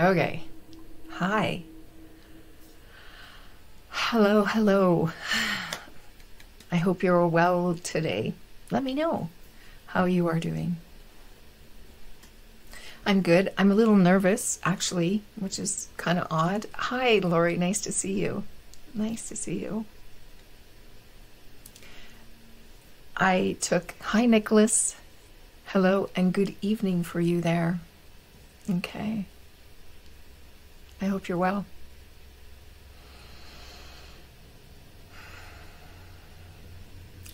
Okay. Hi. Hello, hello. I hope you're well today. Let me know how you are doing. I'm good. I'm a little nervous, actually, which is kind of odd. Hi, Lori. Nice to see you. Nice to see you. Hi, Nicholas. Hello and good evening for you there. Okay. I hope you're well.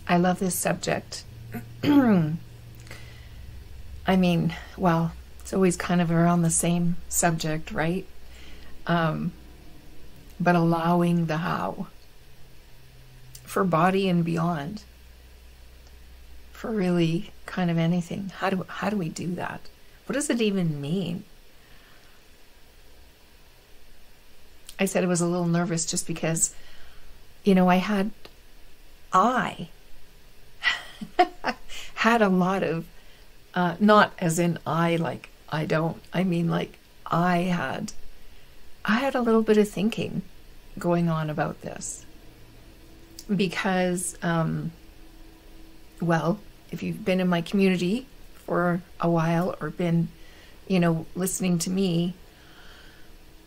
I love this subject. I mean, well, it's always kind of around the same subject, right? But allowing the how for body and beyond, for really kind of anything. How do we do that? What does it even mean? I said I was a little nervous just because, I had a lot of, not as in I, like I don't, I mean like I had a little bit of thinking going on about this because, well, if you've been in my community for a while or been, listening to me,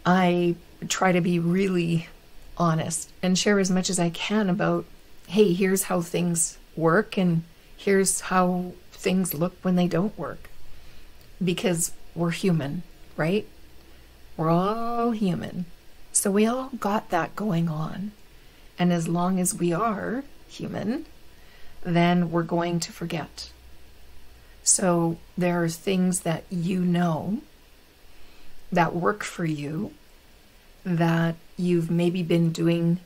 I try to be really honest and share as much as I can about, hey, here's how things work and here's how things look when they don't work. Because we're human, right? We're all human. So we all got that going on. And as long as we are human, then we're going to forget. So there are things that that work for you that you've maybe been doing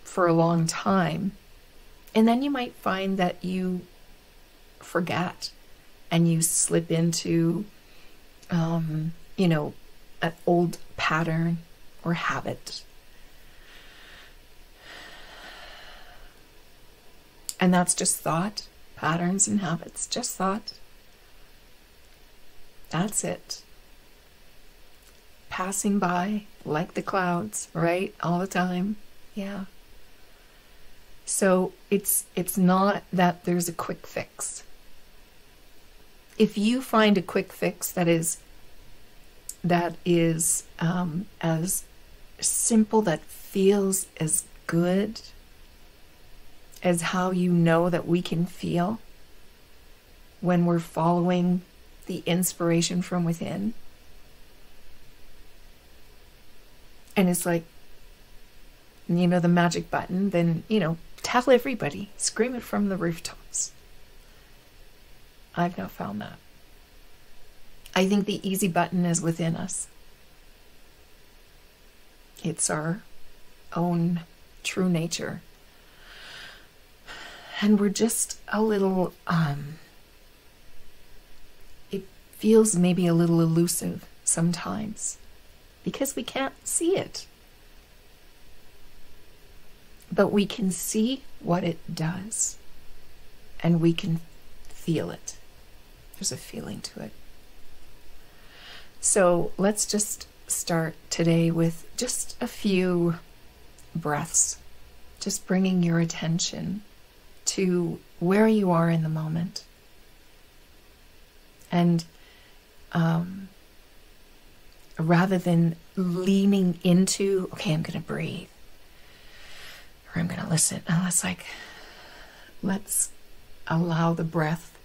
for a long time. And then you might find that you forget and you slip into, an old pattern or habit. And that's just thought, patterns and habits, just thought. That's it. Passing by like the clouds, right? All the time. Yeah. So it's not that there's a quick fix. If you find a quick fix that is as simple, that feels as good as how you know that we can feel when we're following the inspiration from within, and it's like, the magic button, then, tell everybody, scream it from the rooftops. I've not found that. I think the easy button is within us. It's our own true nature. And we're just a little, it feels maybe a little elusive sometimes because we can't see it. But we can see what it does, and we can feel it. There's a feeling to it. So let's just start today with just a few breaths, just bringing your attention to where you are in the moment. And rather than leaning into, okay, I'm going to breathe, or I'm going to listen, let's allow the breath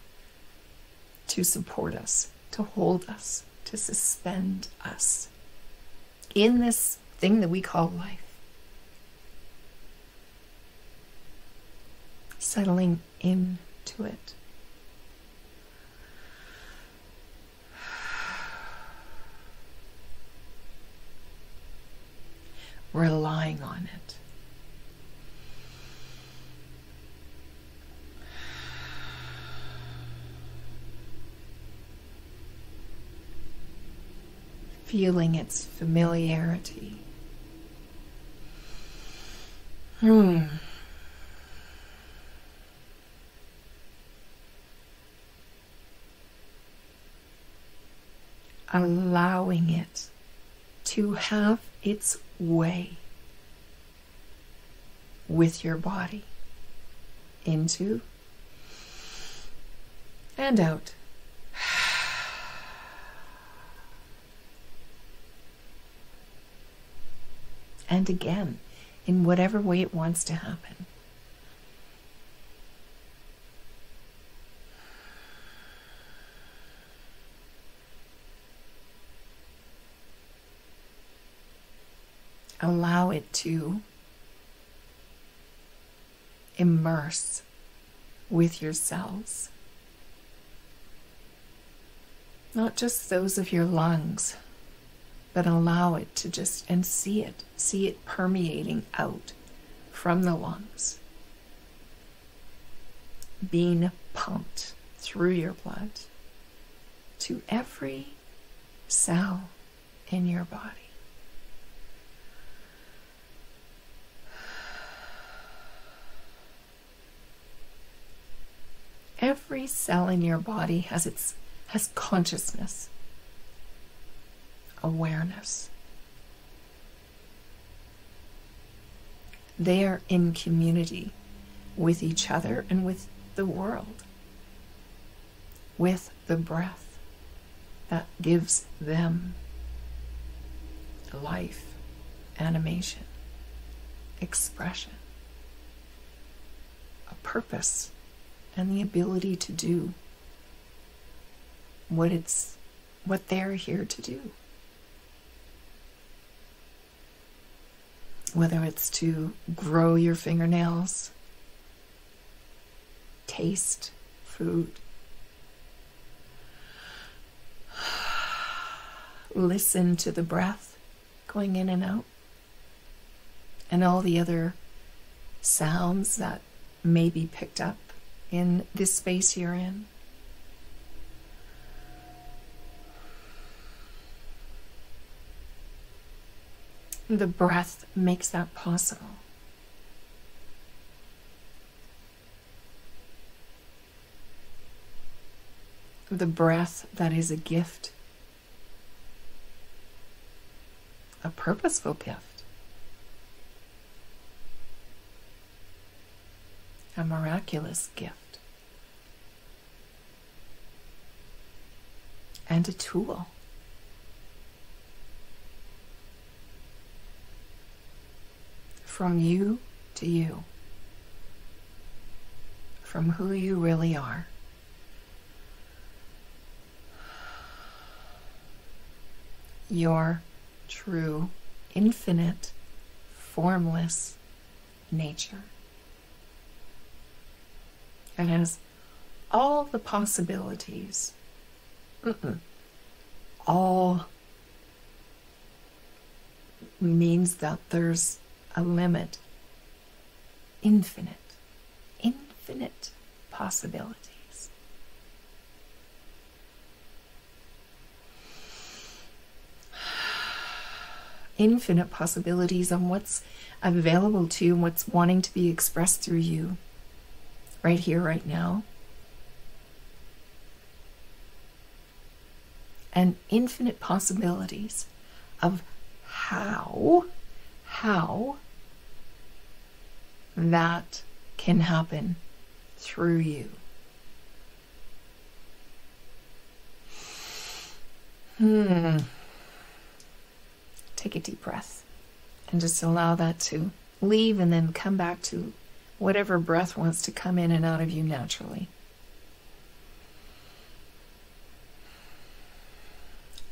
to support us, to hold us, to suspend us in this thing that we call life. Settling into it. Relying on it. Feeling its familiarity. allowing it to have its way with your body, into and out. And again, in whatever way it wants to happen. Allow it to immerse with your cells. Not just those of your lungs, but allow it to just, and see it permeating out from the lungs, being pumped through your blood to every cell in your body. Every cell in your body has consciousness, awareness. They are in community with each other and with the world, with the breath that gives them life, animation, expression, a purpose, and the ability to do what they're here to do. Whether it's to grow your fingernails, taste food, listen to the breath going in and out, and all the other sounds that may be picked up in this space you're in. The breath makes that possible. The breath that is a gift, a purposeful gift, a miraculous gift, and a tool. From you to you, from who you really are. Your true, infinite, formless nature. It has all the possibilities. All means that there's a limit. Infinite possibilities. Infinite possibilities on what's available to you and what's wanting to be expressed through you right here, right now. And infinite possibilities of how that can happen through you. Take a deep breath and just allow that to leave, and then come back to whatever breath wants to come in and out of you naturally.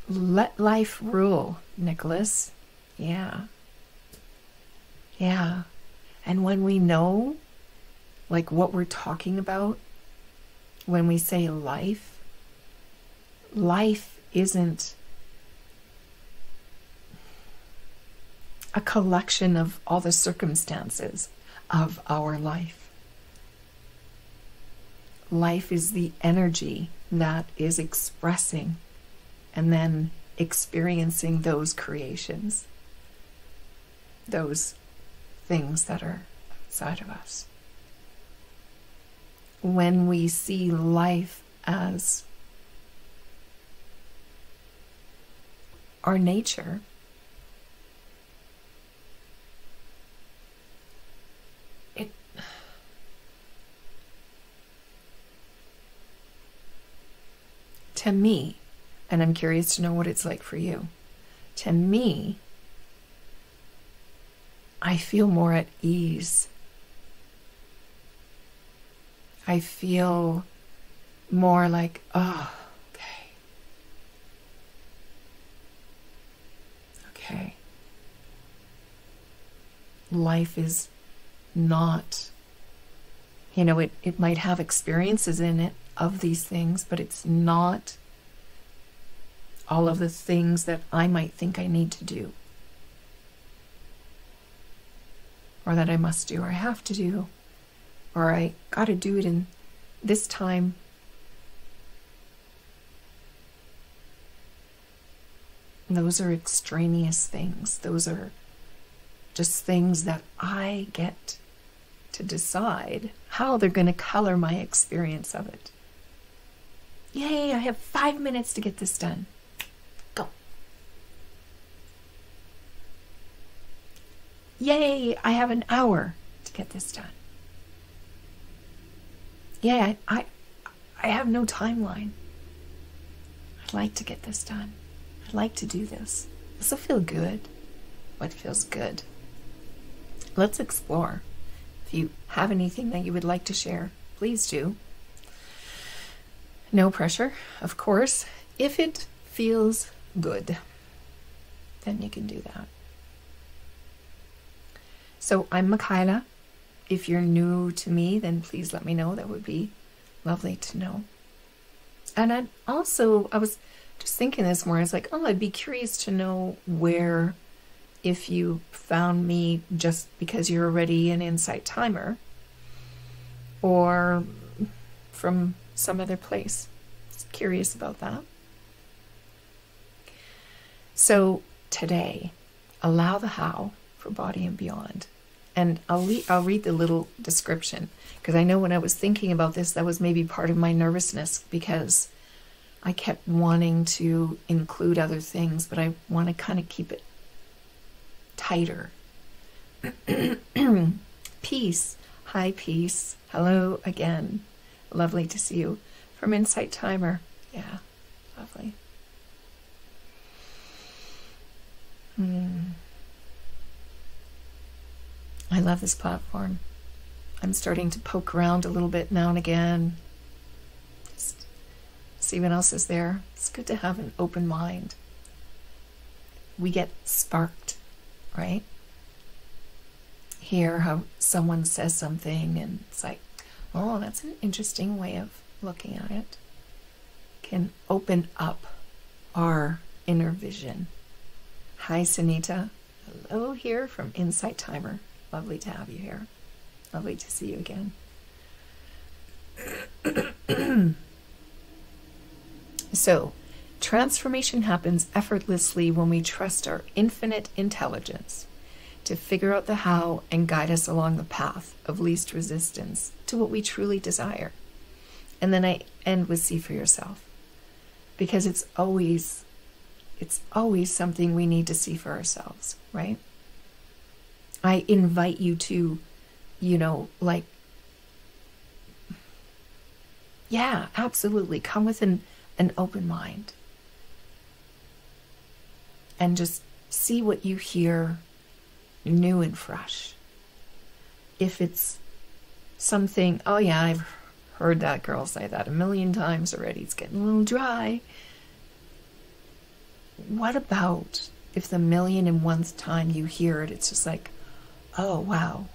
Let life rule, Nicholas. Yeah. And when we know, like, what we're talking about, when we say life isn't a collection of all the circumstances of our life. Life is the energy that is expressing and then experiencing those creations, those things that are outside of us. When we see life as our nature, to me, and I'm curious to know what it's like for you, to me, I feel more at ease. I feel more like, oh, okay. Life is not, it might have experiences in it of these things, but it's not all of the things that I might think I need to do, or that I must do, or I have to do, or I got to do it in this time. Those are extraneous things. Those are just things that I get to decide how they're going to color my experience of it. Yay, I have 5 minutes to get this done. Go. Yay, I have an hour to get this done. Yay, I have no timeline. I'd like to get this done. I'd like to do this. This will feel good. What feels good? Let's explore. If you have anything that you would like to share, please do. No pressure, of course. If it feels good, then you can do that. So I'm mick-eye-la. If you're new to me, then please let me know. That would be lovely to know. And I was just thinking this more. I was like, oh, I'd be curious to know where, if you found me just because you're already an Insight Timer, or from some other place. Just curious about that. So today, allow the how for body and beyond. And I'll read the little description, because I know when I was thinking about this, that was maybe part of my nervousness, because I kept wanting to include other things, but I want to kind of keep it tighter. Peace. Hi, Peace. Hello again. Lovely to see you. From Insight Timer. Yeah, lovely. I love this platform. I'm starting to poke around a little bit now and again. Just see what else is there. It's good to have an open mind. We get sparked, right? Hear how someone says something and it's like, oh, that's an interesting way of looking at it. Can open up our inner vision. Hi, Sunita. Hello here from Insight Timer. Lovely to have you here. Lovely to see you again. So, transformation happens effortlessly when we trust our infinite intelligence to figure out the how and guide us along the path of least resistance to what we truly desire. And then I end with see for yourself, because it's always something we need to see for ourselves, right? I invite you to, yeah, absolutely. Come with an open mind and just see what you hear new and fresh. If it's something, oh yeah, I've heard that girl say that a million times already, it's getting a little dry. What about if the 1,000,001th time you hear it, it's just like, oh wow,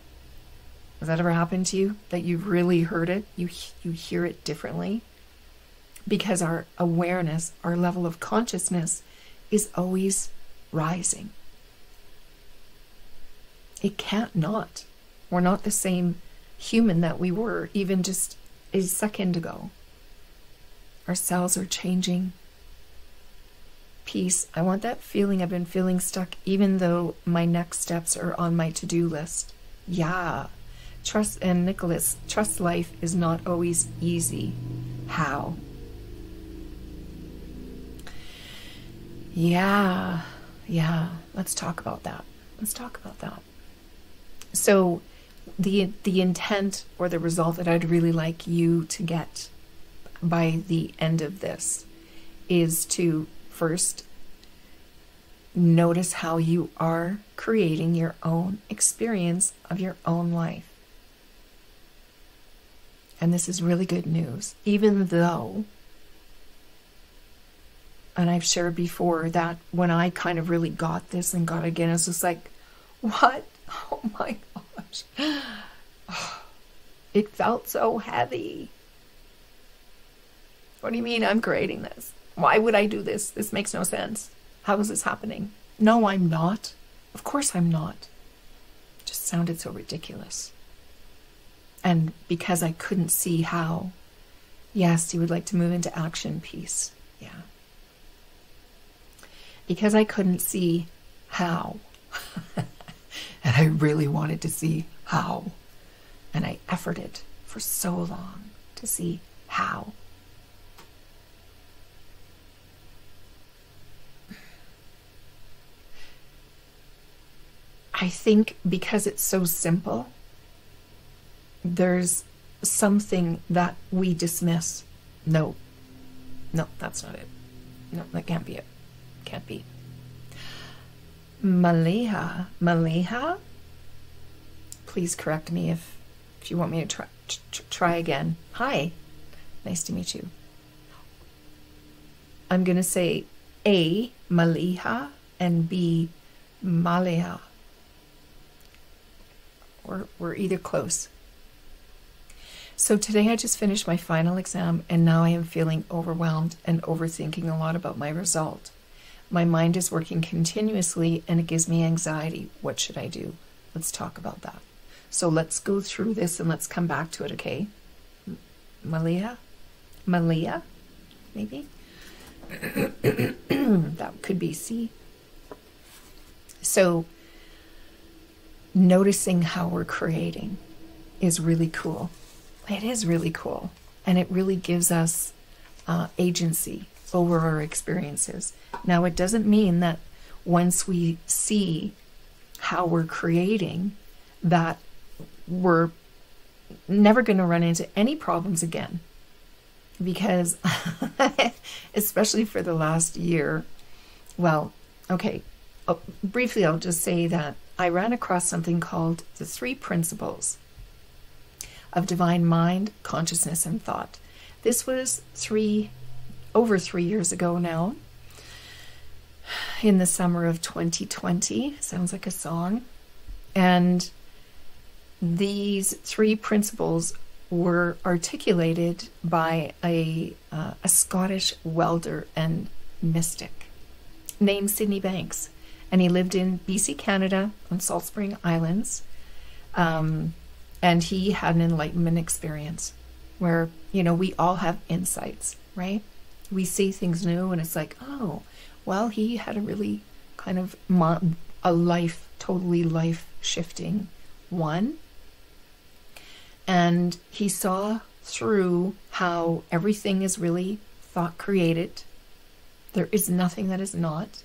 has that ever happened to you, that you've really heard it? You hear it differently? Because our awareness, our level of consciousness is always rising. It can't not. We're not the same human that we were even just a second ago. Our cells are changing. Peace. I want that feeling I've been feeling stuck, even though my next steps are on my to-do list. Yeah. Trust, and Nicholas, trust life is not always easy. How? Yeah. Yeah. Let's talk about that. Let's talk about that. So the intent or the result that I'd really like you to get by the end of this is to first notice how you are creating your own experience of your own life. And this is really good news, even though, and I've shared before that when I kind of really got this and got it again, it's just like, what? Oh my gosh. It felt so heavy. What do you mean I'm creating this? Why would I do this? This makes no sense. How is this happening? No, I'm not. Of course I'm not. It just sounded so ridiculous. And because I couldn't see how, yes, you would like to move into action piece. Yeah. Because I couldn't see how. And I really wanted to see how. And I efforted for so long to see how. I think because it's so simple, there's something that we dismiss. No, that's not it. No, that can't be it. Can't be. Maliha. Please correct me if you want me to try again. Hi, nice to meet you. I'm going to say A, Maliha, and B, Maliha. We're either close. So today I just finished my final exam and now I am feeling overwhelmed and overthinking a lot about my result. My mind is working continuously and it gives me anxiety. What should I do? Let's talk about that. So let's go through this and let's come back to it, okay? Malia, maybe? That could be C. So noticing how we're creating is really cool. It is really cool. And it really gives us agency over our experiences. Now, it doesn't mean that once we see how we're creating, that we're never going to run into any problems again. Because, especially for the last year, well, okay, briefly I'll just say that I ran across something called the 3 principles of divine mind, consciousness, and thought. This was over 3 years ago now, in the summer of 2020. Sounds like a song. And these 3 principles were articulated by a Scottish welder and mystic named Sydney Banks. And he lived in BC, Canada, on Salt Spring Islands. And he had an enlightenment experience where, we all have insights, right? We see things new and it's like, oh, well, he had a really kind of totally life-shifting one. And he saw through how everything is really thought created. There is nothing that is not.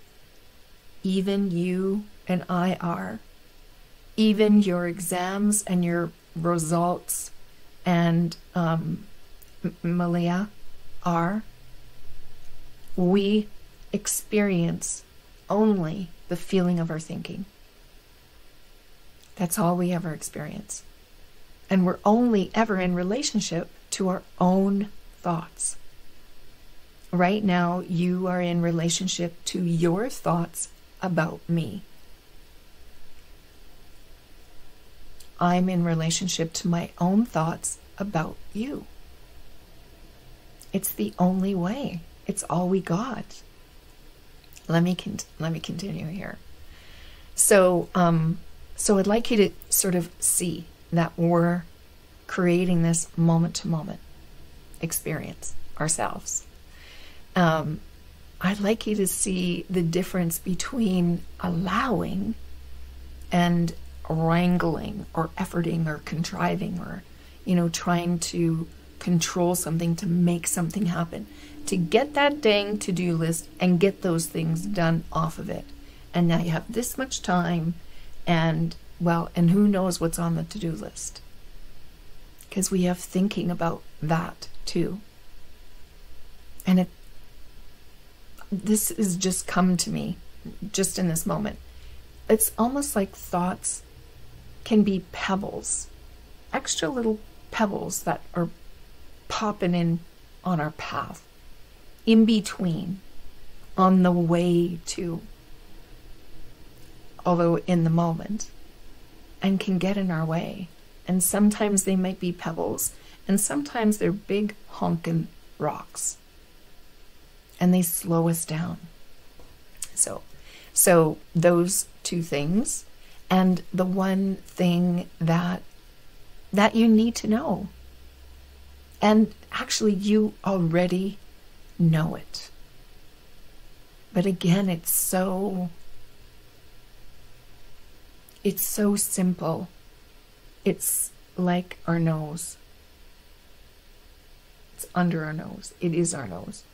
Even you and I are. Even your exams and your results and Malia are. We experience only the feeling of our thinking. That's all we ever experience. And we're only ever in relationship to our own thoughts. Right now, you are in relationship to your thoughts about me. I'm in relationship to my own thoughts about you. It's the only way. It's all we got. Let me continue here. So I'd like you to sort of see that we're creating this moment-to-moment experience ourselves. I'd like you to see the difference between allowing and wrangling or efforting or contriving or, trying to control something, to make something happen, to get that dang to-do list and get those things done off of it. And now you have this much time, and well, and who knows what's on the to-do list? Because we have thinking about that too. And this has just come to me just in this moment. It's almost like thoughts can be pebbles, extra little pebbles that are popping in on our path, in between, on the way to, although in the moment, and can get in our way. And sometimes they might be pebbles, and sometimes they're big honking rocks, and they slow us down. So those two things, and the one thing that you need to know, and actually you already know it, but again, it's so simple. It's like our nose. It's under our nose. It is our nose.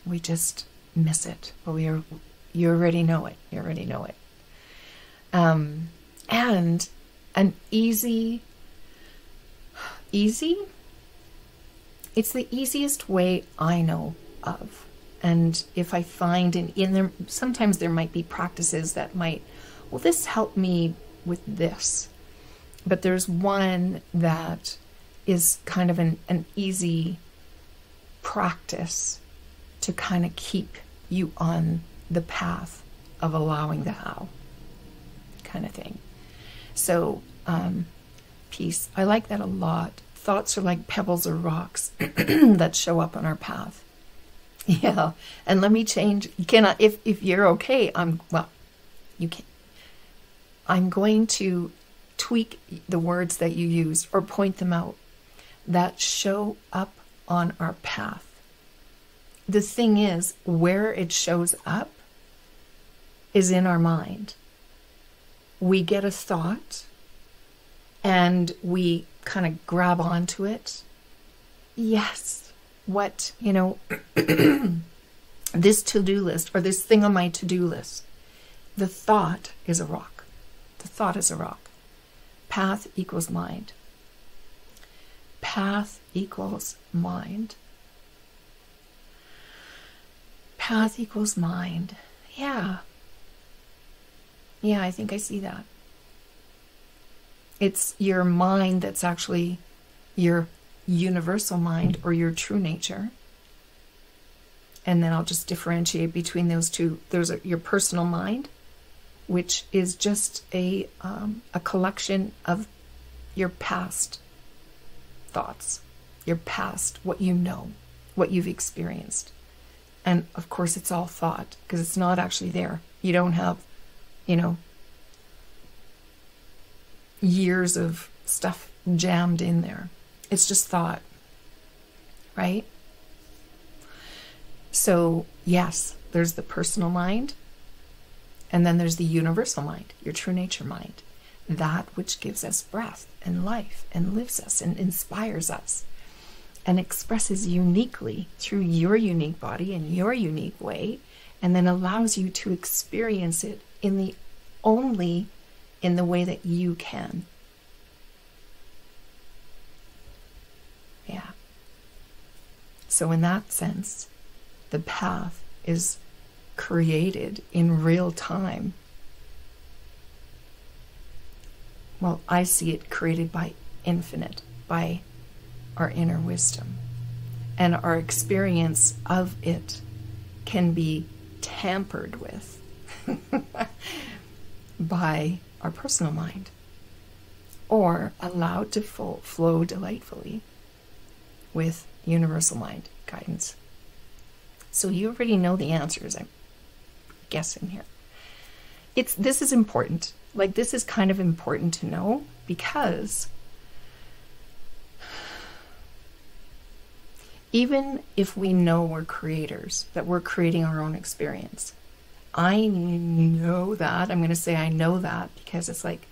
We just miss it, but you already know it. You already know it. And an easy, it's the easiest way I know of. And if I find in there, sometimes there might be practices that might, well, this helped me with this. But there's one that is kind of an easy practice to kind of keep you on the path of allowing the how kind of thing. So, peace. I like that a lot. Thoughts are like pebbles or rocks that show up on our path. Yeah. And let me change. If you're okay, you can. I'm going to tweak the words that you use or point them out that show up on our path. The thing is, where it shows up is in our mind. We get a thought and we kind of grab onto it. Yes, this to-do list or this thing on my to-do list, the thought is a rock. The thought is a rock. Path equals mind. Path equals mind. Path equals mind. Yeah. Yeah, I think I see that. It's your mind that's actually your universal mind or your true nature. And then I'll just differentiate between those two. There's your personal mind, which is just a collection of your past thoughts, your past, what you know, what you've experienced. And of course, it's all thought because it's not actually there. You don't have, years of stuff jammed in there. It's just thought, right? So, yes, there's the personal mind, and then there's the universal mind, your true nature mind, that which gives us breath and life and lives us and inspires us and expresses uniquely through your unique body in your unique way, and then allows you to experience it only in the way that you can. Yeah. So in that sense, the path is created in real time. Well, I see it created by infinite, by our inner wisdom. And our experience of it can be tampered with by our personal mind, or allowed to flow delightfully with universal mind guidance. So you already know the answers, I'm guessing here. This is important. Like, this is kind of important to know, because even if we know we're creators, that we're creating our own experience, I know that. I'm going to say I know that because it's like,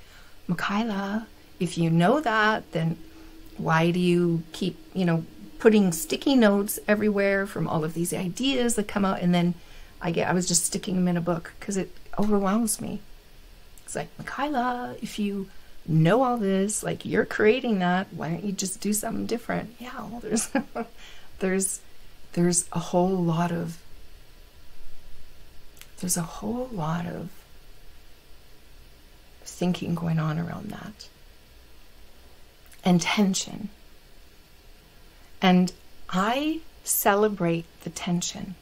mick-eye-la, if you know that, then Why do you keep, putting sticky notes everywhere from all of these ideas that come out? And then I was just sticking them in a book because it overwhelms me. It's like, mick-eye-la, if you know all this, like, you're creating that, why don't you just do something different? Yeah, well, there's a whole lot of thinking going on around that, and tension. And I celebrate the tension,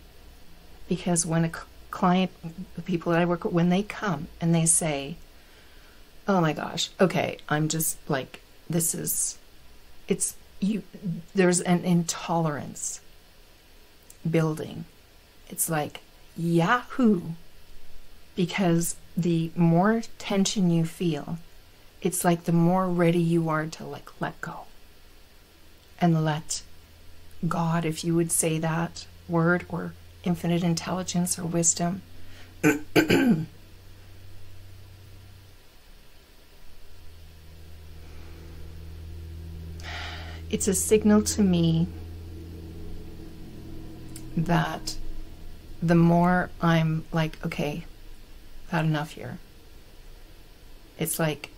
because when a client, the people that I work with, when they come and they say, oh my gosh, okay, I'm just like, there's an intolerance building. It's like, yahoo, because the more tension you feel, it's like the more ready you are to like let go and let God, if you would say that word, or infinite intelligence or wisdom, it's a signal to me that the more I'm like, okay, I've had enough here. It's like,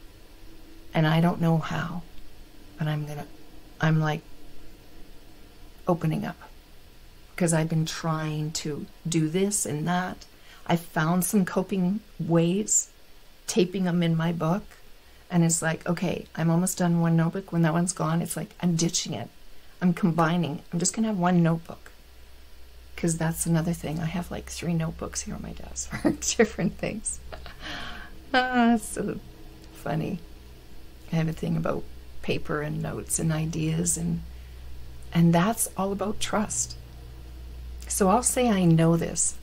and I don't know how, but I'm like opening up, because I've been trying to do this and that. I found some coping ways, taping them in my book, and it's like, okay, I'm almost done one notebook. When that one's gone, it's like I'm ditching it. I'm combining. I'm just gonna have one notebook, because that's another thing. I have like 3 notebooks here on my desk for different things. It's so funny. I have a thing about paper and notes and ideas, and that's all about trust. So I'll say I know this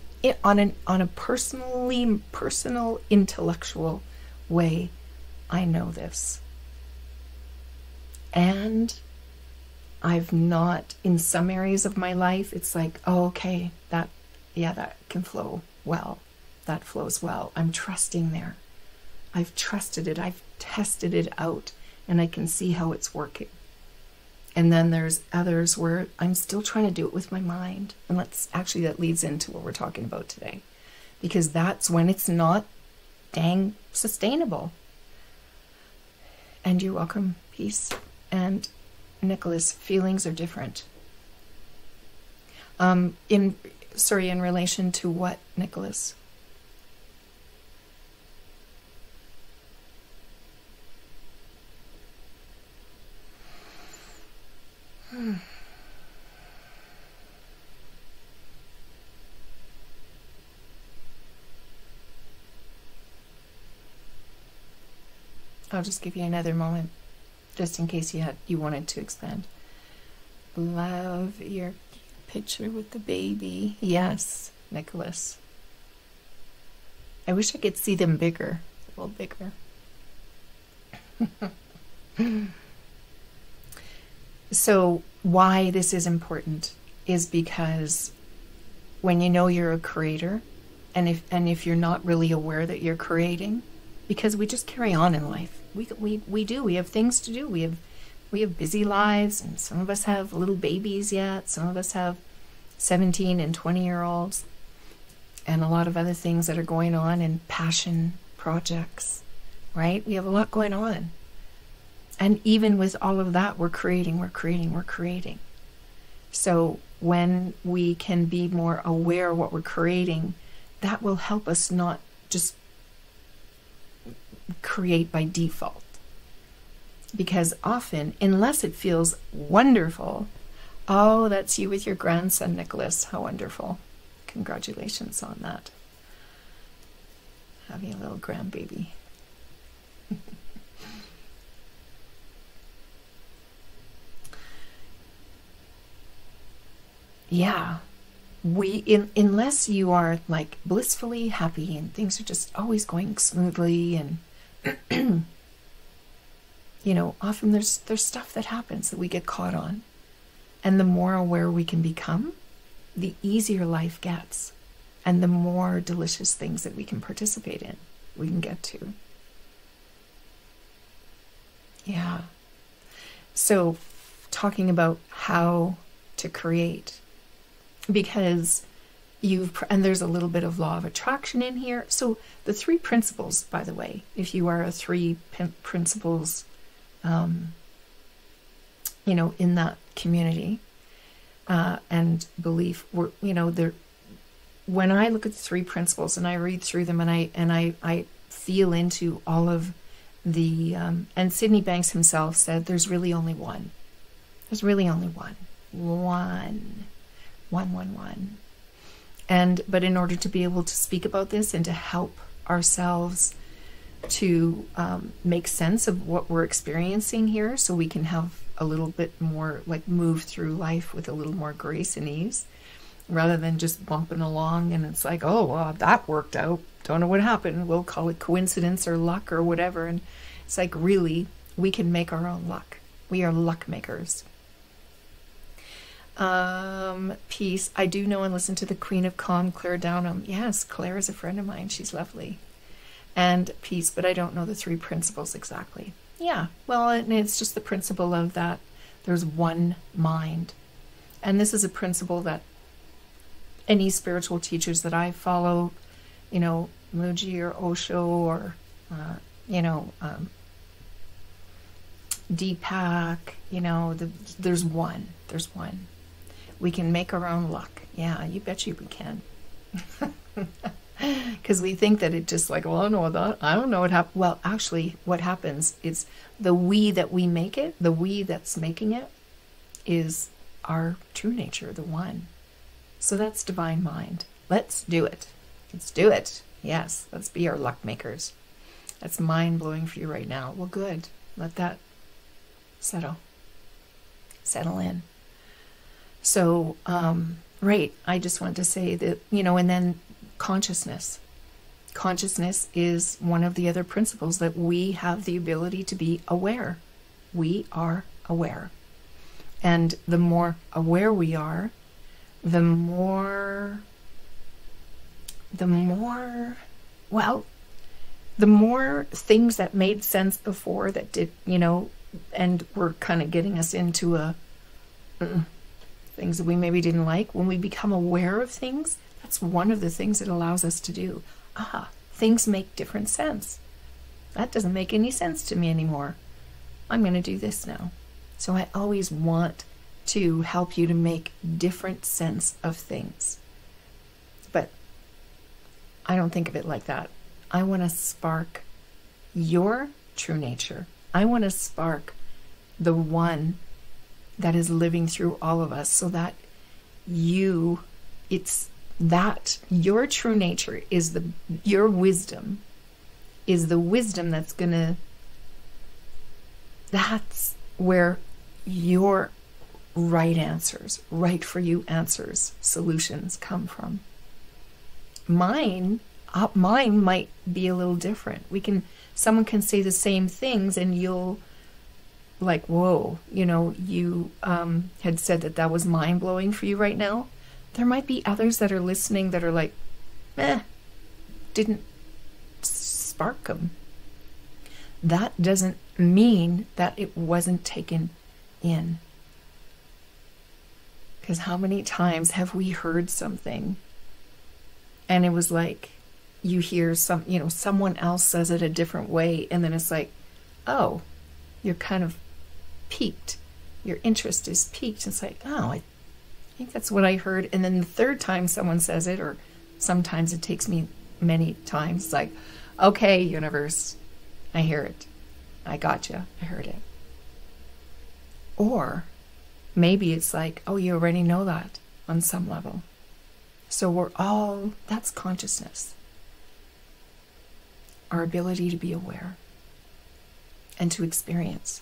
on a personal, intellectual way. I know this, and I've not, in some areas of my life, it's like, oh, okay, that can flow well. That flows well. I'm trusting there. I've trusted it. I've tested it out, and I can see how it's working. And then there's others where I'm still trying to do it with my mind. And that leads into what we're talking about today, because that's when it's not dang sustainable. And you're welcome, peace. And Nicholas, feelings are different. In relation to what, Nicholas? I'll just give you another moment, just in case you wanted to expand. Love your picture with the baby. Yes, Nicholas. I wish I could see them bigger, a little bigger. So why this is important is because when you know you're a creator, and if you're not really aware that you're creating, because we just carry on in life. We have things to do. We have busy lives, and some of us have little babies yet. Some of us have 17 and 20-year-olds, and a lot of other things that are going on, and passion projects, right? We have a lot going on. And even with all of that, we're creating. So when we can be more aware of what we're creating, that will help us not just create by default. Because often, unless it feels wonderful, oh, that's you with your grandson, Nicholas. How wonderful. Congratulations on that. Having a little grandbaby. Yeah, unless you are like blissfully happy and things are just always going smoothly, and often there's stuff that happens that we get caught on, and the more aware we can become, the easier life gets, and the more delicious things that we can participate in, we can get to. Yeah. So talking about how to create, because and there's a little bit of law of attraction in here. So the 3 principles, by the way, if you are a 3 principles, in that community, and belief, when I look at the 3 principles and I read through them, and I feel into all of the, and Sydney Banks himself said, there's really only one. There's really only one. One. But in order to be able to speak about this and to help ourselves to make sense of what we're experiencing here, so we can have a little bit more, like, move through life with a little more grace and ease, rather than just bumping along and it's like, oh, well, that worked out. Don't know what happened. We'll call it coincidence or luck or whatever. And it's like, really, we can make our own luck. We are luck makers. Peace. I do know and listen to the Queen of Calm, Claire Downham. Yes, Claire is a friend of mine. She's lovely. And peace, but I don't know the 3 principles exactly. Yeah, well, and it's just the principle of that there's one mind. And this is a principle that any spiritual teachers that I follow, Mooji or Osho or, Deepak, there's one. There's one. We can make our own luck. Yeah, you bet you we can. Because we think that it just like, well, I know that. I don't know what happened. Well, actually, what happens is the we that we make it, the we that's making it, is our true nature, the one. So that's divine mind. Let's do it. Let's do it. Yes, let's be our luck makers. That's mind-blowing for you right now. Well, good. Let that settle in. So, right, I just want to say that, and then consciousness. Consciousness is one of the other principles, that we have the ability to be aware. We are aware. And the more aware we are, the more things that made sense before that did, and were kind of getting us into things that we maybe didn't like. When we become aware of things, that's one of the things it allows us to do. Things make different sense. That doesn't make any sense to me anymore. I'm going to do this now. So I always want to help you to make different sense of things. But I don't think of it like that. I want to spark your true nature. I want to spark the one that is living through all of us, so that your true nature is your wisdom is the wisdom that's where your right answers, right for you answers, solutions come from. Mine might be a little different. Someone can say the same things and you'll like, whoa, you had said that was mind-blowing for you right now. There might be others that are listening that are like, didn't spark them. That doesn't mean that it wasn't taken in. Because how many times have we heard something and it was like, you hear someone else says it a different way, and then it's like, oh, you're kind of piqued. Your interest is piqued. It's like, oh, I think that's what I heard. And then the third time someone says it, or sometimes it takes me many times, it's like, okay, universe, I hear it. I gotcha. I heard it. Or maybe it's like, oh, you already know that on some level. So that's consciousness. Our ability to be aware and to experience.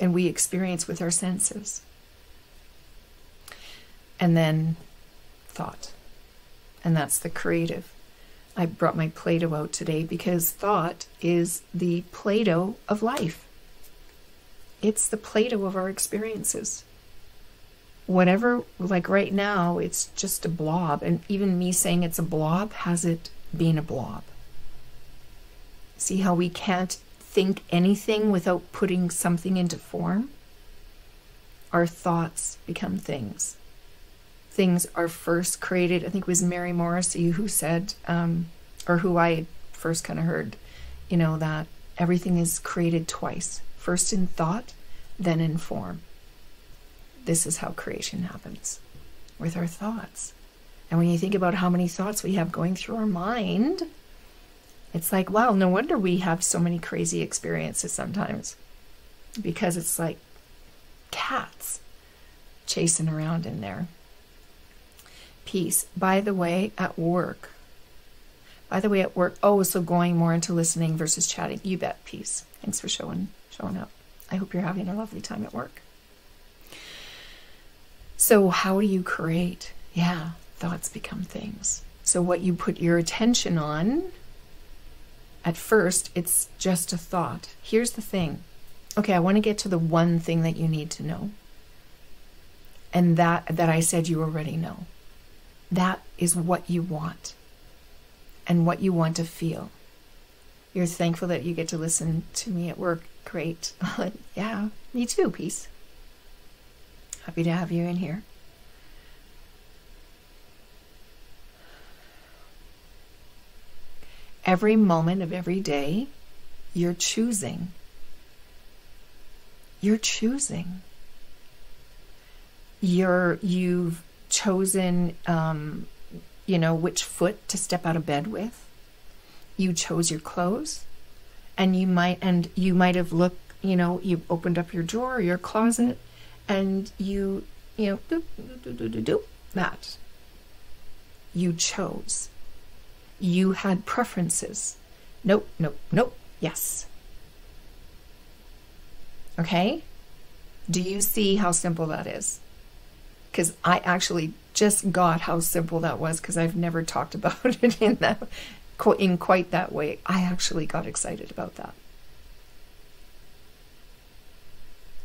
And we experience with our senses. And then thought. And that's the creative. I brought my Play-Doh out today because thought is the Play-Doh of life. It's the Play-Doh of our experiences. Whatever, like right now, it's just a blob. And even me saying it's a blob has it been a blob. See how we can't think anything without putting something into form, our thoughts become things. Things are first created. I think it was Mary Morrissey who said, or who I first kind of heard, you know, that everything is created twice. First in thought, then in form. This is how creation happens, with our thoughts. And when you think about how many thoughts we have going through our mind, it's like, wow, no wonder we have so many crazy experiences sometimes. Because it's like cats chasing around in there. Peace. By the way, at work. Oh, so going more into listening versus chatting. You bet, Peace. Thanks for showing up. I hope you're having a lovely time at work. So how do you create? Yeah, thoughts become things. So what you put your attention on, at first, it's just a thought. Here's the thing. Okay, I want to get to the one thing that you need to know. And that I said you already know. That is what you want. And what you want to feel. You're thankful that you get to listen to me at work. Great. Yeah, me too, Peace. Happy to have you in here. Every moment of every day, you're choosing. You're choosing. You've chosen, you know, which foot to step out of bed with. You chose your clothes, and you might have looked, you know, you opened up your drawer or your closet, and you know, that. You chose. You had preferences. Nope, nope, nope, yes. Okay? Do you see how simple that is? Because I actually just got how simple that was, because I've never talked about it in quite that way. I actually got excited about that.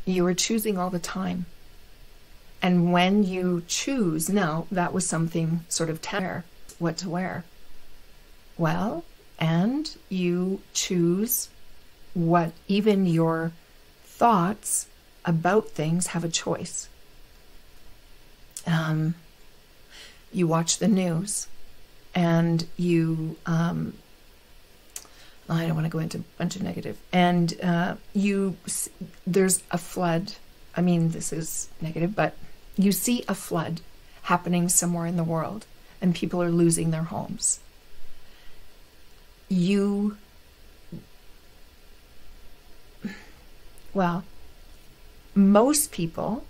You were choosing all the time. And when you choose, now that was something sort of what to wear. Well, and you choose what even your thoughts about things have a choice. You watch the news, and you, I don't want to go into a bunch of negative, and there's a flood. I mean, this is negative, but you see a flood happening somewhere in the world, and people are losing their homes. Well, most people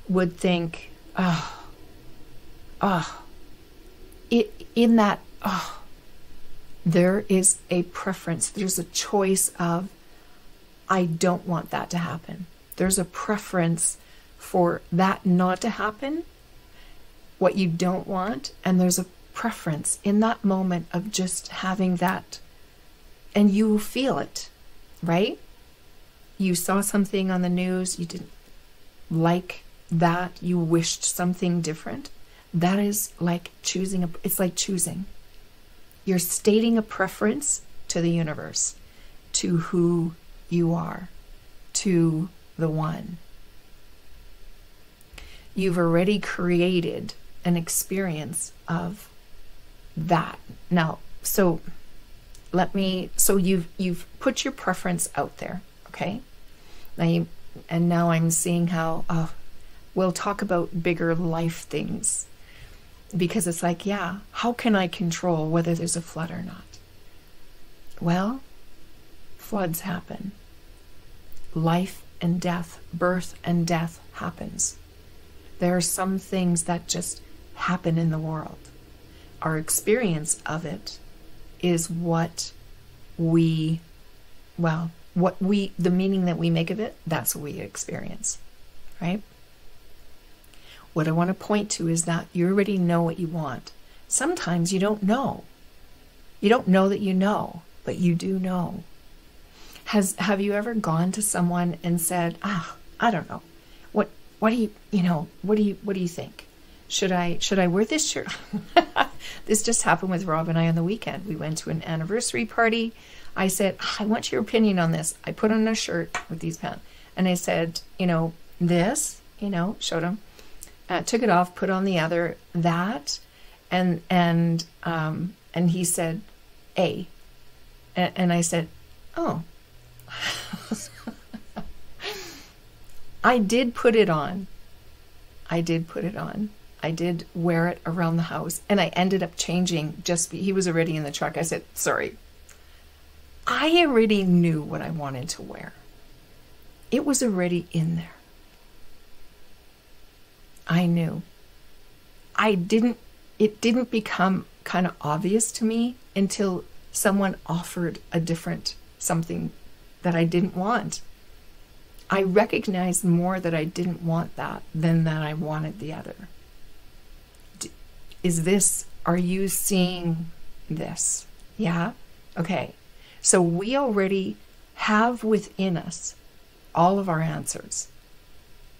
would think, there is a preference. There's a choice of, I don't want that to happen. There's a preference for that not to happen, what you don't want, and there's a preference in that moment of just having that, and you feel it, right? You saw something on the news, you didn't like that, you wished something different. That is like choosing, it's like choosing. You're stating a preference to the universe, to who you are, to the one. You've already created an experience of that. Now, so you've put your preference out there, okay? Now I'm seeing how we'll talk about bigger life things, because it's like, yeah, how can I control whether there's a flood or not? Well, floods happen. Life and death, birth and death happens. There are some things that just happen in the world. Our experience of it is the meaning that we make of it, that's what we experience, right? What I want to point to is that you already know what you want. Sometimes you don't know. You don't know that you know, but you do know. Have you ever gone to someone and said, I don't know. What do you think? Should I wear this shirt? This just happened with Rob and I on the weekend. We went to an anniversary party. I said, I want your opinion on this. I put on a shirt with these pants. And I said, this, showed him. Took it off, put on the other, that. And he said, A. And I said, oh. I did put it on. I did wear it around the house, and I ended up changing he was already in the truck. I said, sorry. I already knew what I wanted to wear. It was already in there. I knew. It didn't become kind of obvious to me until someone offered a different something that I didn't want. I recognized more that I didn't want that than that I wanted the other. Are you seeing this? Yeah? Okay. So we already have within us all of our answers,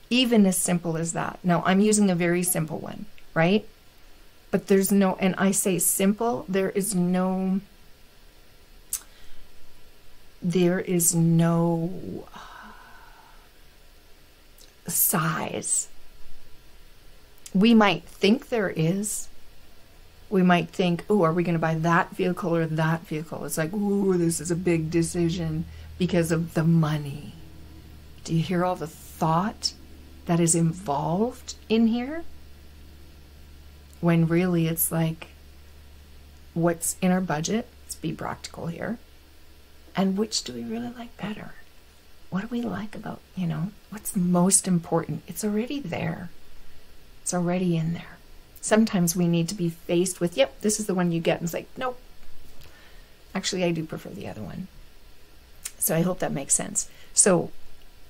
even as simple as that. Now, I'm using a very simple one, right? But there's no, and I say simple, there is no size. We might think there is. We might think, oh, are we going to buy that vehicle or that vehicle? It's like, oh, this is a big decision because of the money. Do you hear all the thought that is involved in here? When really it's like, what's in our budget? Let's be practical here. And which do we really like better? What do we like about, what's most important? It's already there. It's already in there. Sometimes we need to be faced with, yep, this is the one you get. And it's like, nope. Actually, I do prefer the other one. So I hope that makes sense. So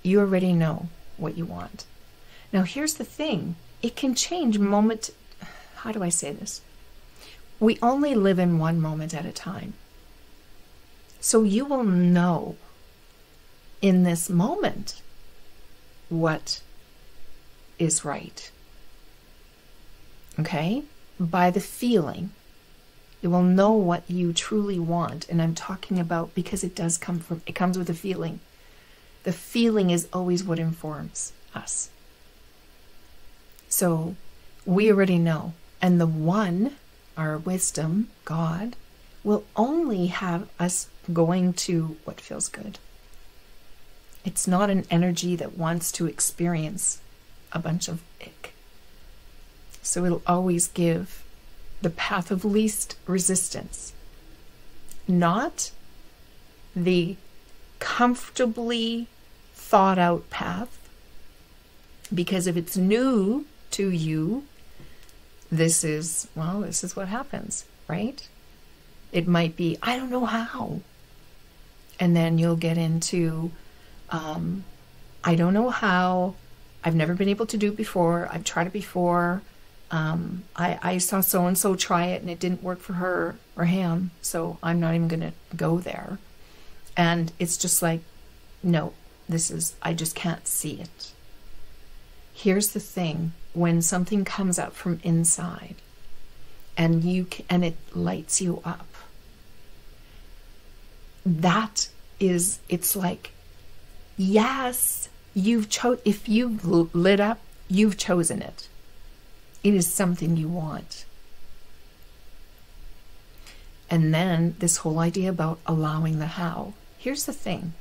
you already know what you want. Now, here's the thing. It can change moment. How do I say this? We only live in one moment at a time. So you will know in this moment what is right. Okay? By the feeling. You will know what you truly want. And I'm talking about, because it comes with a feeling. The feeling is always what informs us. So we already know. And the one, our wisdom, God, will only have us going to what feels good. It's not an energy that wants to experience a bunch of ick. So it'll always give the path of least resistance, not the comfortably thought out path. Because if it's new to you, this is what happens, right? It might be, I don't know how. And then you'll get into, I don't know how. I've never been able to do it before. I've tried it before. I saw so-and-so try it and it didn't work for her or him. So I'm not even going to go there. And it's just like, no, I just can't see it. Here's the thing. When something comes up from inside and it lights you up, it's like, yes, if you've lit up, you've chosen it. It is something you want. And then this whole idea about allowing the how. Here's the thing.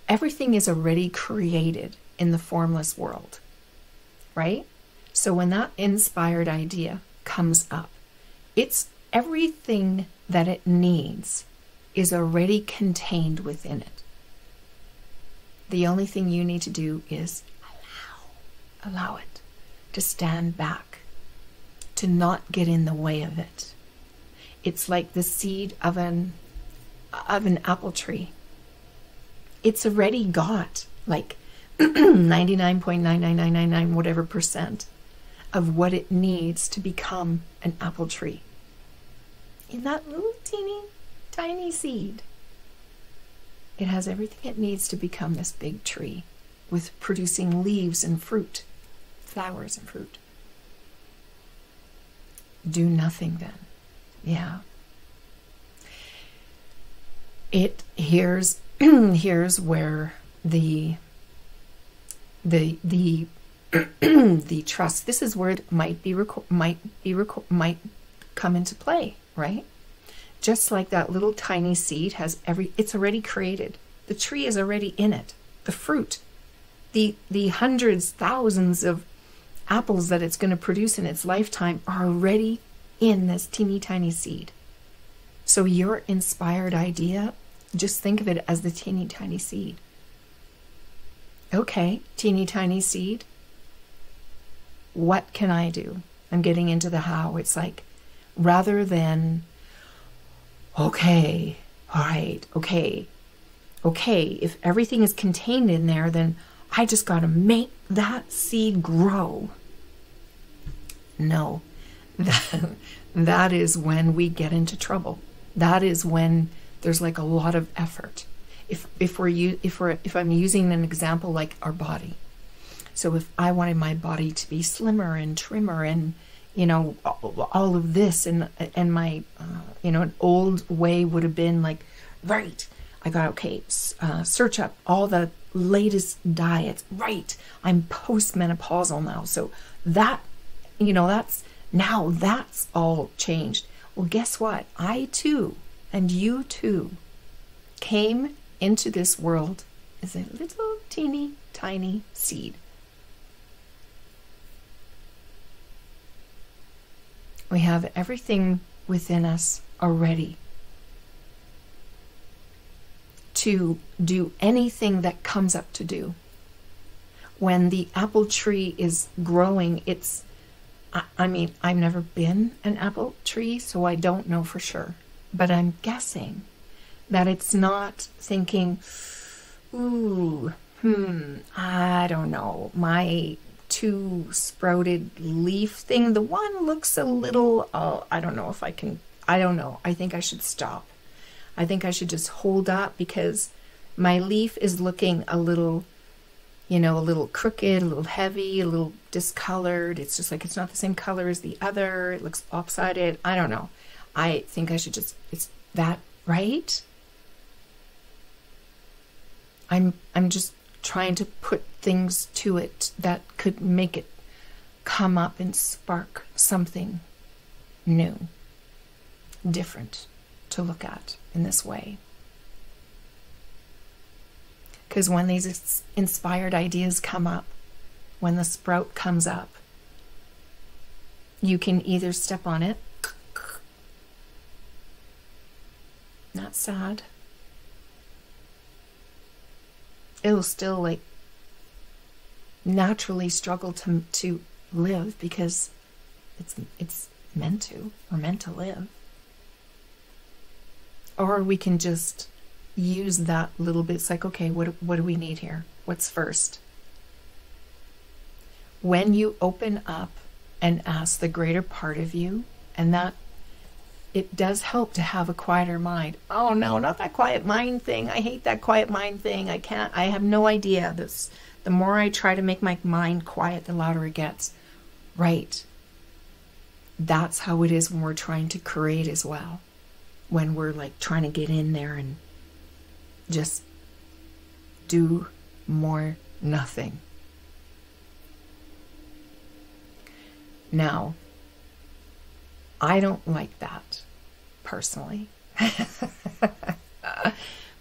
Everything is already created in the formless world, right? So when that inspired idea comes up, it's everything that it needs is already contained within it. The only thing you need to do is allow it to stand back, to not get in the way of it. It's like the seed of an apple tree. It's already got like 99.99999 whatever percent of what it needs to become an apple tree. In that little teeny tiny seed, it has everything it needs to become this big tree with producing leaves and fruit, flowers and fruit. Do nothing then. Yeah. Here's where the the trust, this is where it might come into play, right? Just like that little tiny seed it's already created. The tree is already in it. The fruit, the hundreds, thousands of apples that it's going to produce in its lifetime are already in this teeny tiny seed. So your inspired idea, just think of it as the teeny tiny seed. Okay, teeny tiny seed. What can I do? I'm getting into the how. It's like, rather than, okay, all right, okay, if everything is contained in there, then I just got to make that seed grow. No, that is when we get into trouble. That is when there's like a lot of effort. If I'm using an example like our body. So if I wanted my body to be slimmer and trimmer and, you know, all of this, and my, you know, an old way would have been like, right, I got, search up all the latest diets. Right, I'm postmenopausal now. So that, you know, that's all changed. Well, guess what? I too, and you too, came into this world as a little teeny tiny seed. We have everything within us already to do anything that comes up to do. When the apple tree is growing, I mean, I've never been an apple tree, so I don't know for sure. But I'm guessing that it's not thinking, ooh, I don't know, my two sprouted leaf thing, the one looks a little, I don't know if I can, I don't know. I think I should stop. I think I should just hold up because my leaf is looking a little, you know, a little crooked, a little heavy, a little discolored. It's just like, it's not the same color as the other. It looks lopsided. I don't know. I think I should just, it's that, right? I'm just trying to put things to it that could make it come up and spark something new, different to look at in this way. Because when these inspired ideas come up, when the sprout comes up, you can either step on it, not sad, it'll still like naturally struggle to live because it's meant to, or meant to live. Or we can just use that little bit. It's like, okay, what do we need here? What's first? When you open up and ask the greater part of you, and that it does help to have a quieter mind. Oh no, not that quiet mind thing. I hate that quiet mind thing. I have no idea. The more I try to make my mind quiet, the louder it gets. Right. That's how it is when we're trying to create as well. When we're like trying to get in there and just do more nothing. Now, I don't like that, personally.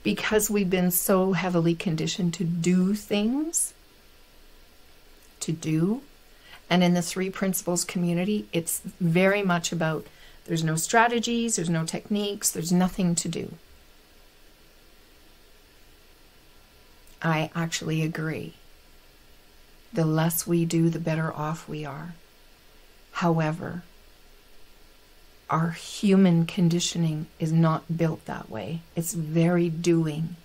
Because we've been so heavily conditioned to do things. And in the Three Principles community, it's very much about there's no strategies, there's no techniques, there's nothing to do. I actually agree. The less we do, the better off we are. However, our human conditioning is not built that way. It's very doing.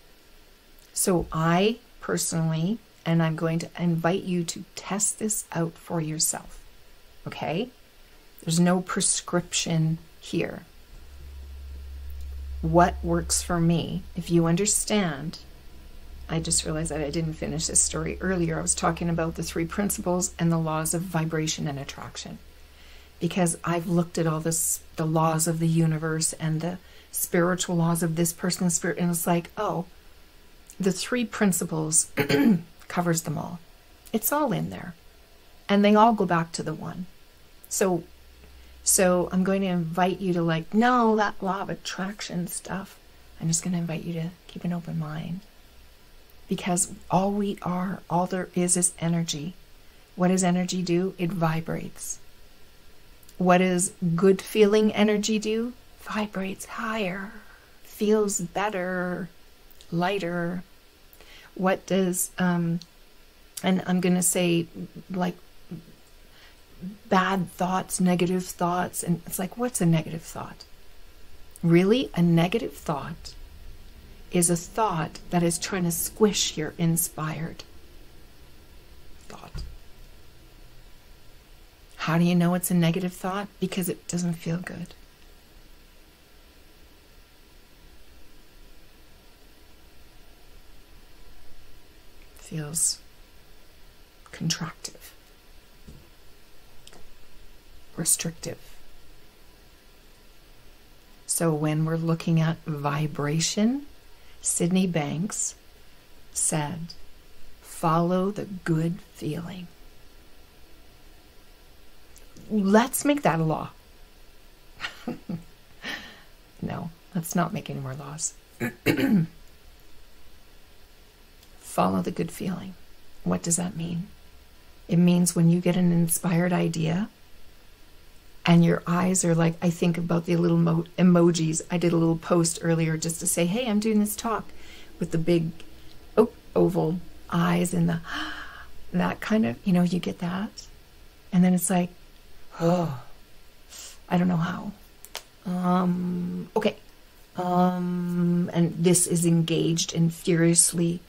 So I personally, and I'm going to invite you to test this out for yourself. Okay? There's no prescription here. What works for me, if you understand, I just realized that I didn't finish this story earlier. I was talking about the Three Principles and the laws of vibration and attraction. Because I've looked at all this, the laws of the universe and the spiritual laws of this person's spirit. And it's like, oh, the 3 principles covers them all. It's all in there. And they all go back to the one. So I'm going to invite you to like, no, that law of attraction stuff. I'm just going to invite you to keep an open mind. Because all we are, all there is energy. What does energy do? It vibrates. What does good feeling energy do? Vibrates higher, feels better, lighter. What does, and I'm going to say like bad thoughts, negative thoughts, and it's like, what's a negative thought? Really, a negative thought is a thought that is trying to squish your inspired thought. How do you know it's a negative thought? Because it doesn't feel good. Feels contractive, restrictive. So when we're looking at vibration, Sydney Banks said, follow the good feeling. Let's make that a law. No, let's not make any more laws. Follow the good feeling. What does that mean? It means when you get an inspired idea and your eyes are like, I think about the little emojis. I did a little post earlier just to say, hey, I'm doing this talk with the big oval eyes and that kind of, you get that. And then it's like, oh, I don't know how. Okay. And this is engaged and furiously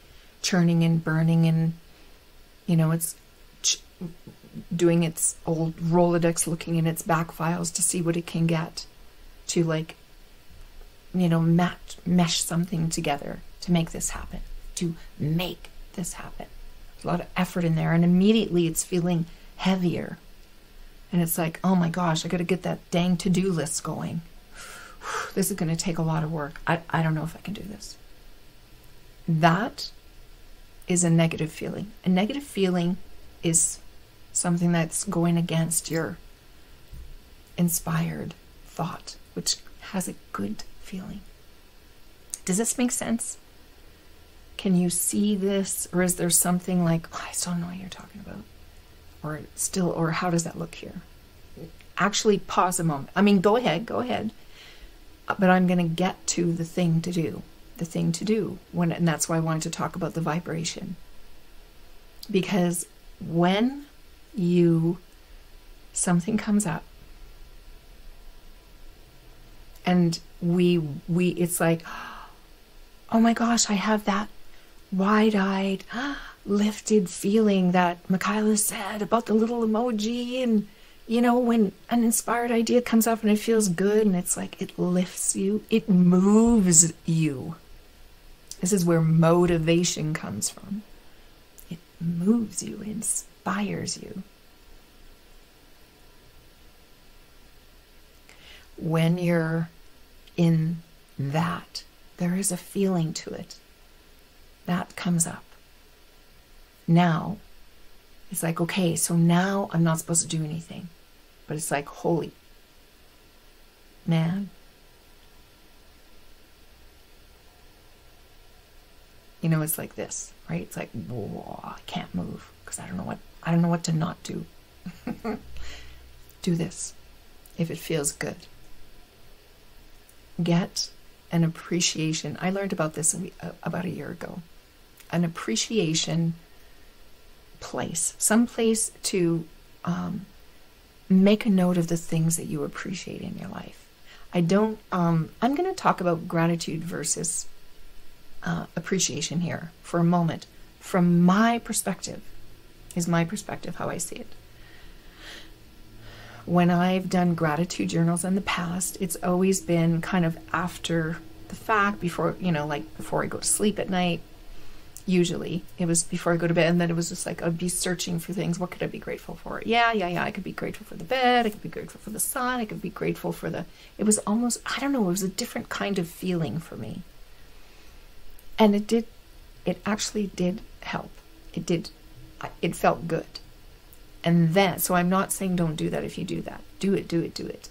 churning and burning, and it's doing its old Rolodex, looking in its back files to see what it can get to mesh something together to make this happen, to make this happen. There's a lot of effort in there, and immediately it's feeling heavier. And it's like, oh my gosh, I got to get that dang to-do list going. This is going to take a lot of work. I don't know if I can do this. That is a negative feeling. A negative feeling is something that's going against your inspired thought, which has a good feeling. Does this make sense? Can you see this? Or is there something like, oh, I still don't know what you're talking about? Or how does that look here? Actually, pause a moment. I mean, go ahead. But I'm going to get to the thing to do. And that's why I wanted to talk about the vibration. Because when something comes up and it's like, oh my gosh, I have that wide-eyed, lifted feeling that mick-eye-la said about the little emoji, and when an inspired idea comes up and it feels good, and it's like it lifts you, it moves you. This is where motivation comes from. It moves you, it inspires you. When you're in that, there is a feeling to it. That comes up. Now, it's like, okay, so now I'm not supposed to do anything. But it's like, holy man. It's like this, right? It's like, whoa, I can't move because I don't know what to not do. Do this if it feels good. Get an appreciation. I learned about this about a year ago. An appreciation place, some place to make a note of the things that you appreciate in your life. I'm going to talk about gratitude versus appreciation here for a moment. From my perspective, how I see it. When I've done gratitude journals in the past, it's always been kind of after the fact, before I go to sleep at night. Usually it was before I go to bed, and then it was just like I'd be searching for things. What could I be grateful for? Yeah. I could be grateful for the bed. I could be grateful for the sun. I could be grateful for it was almost, I don't know, it was a different kind of feeling for me. And it actually did help. It felt good. And then, so I'm not saying don't do that if you do that. Do it.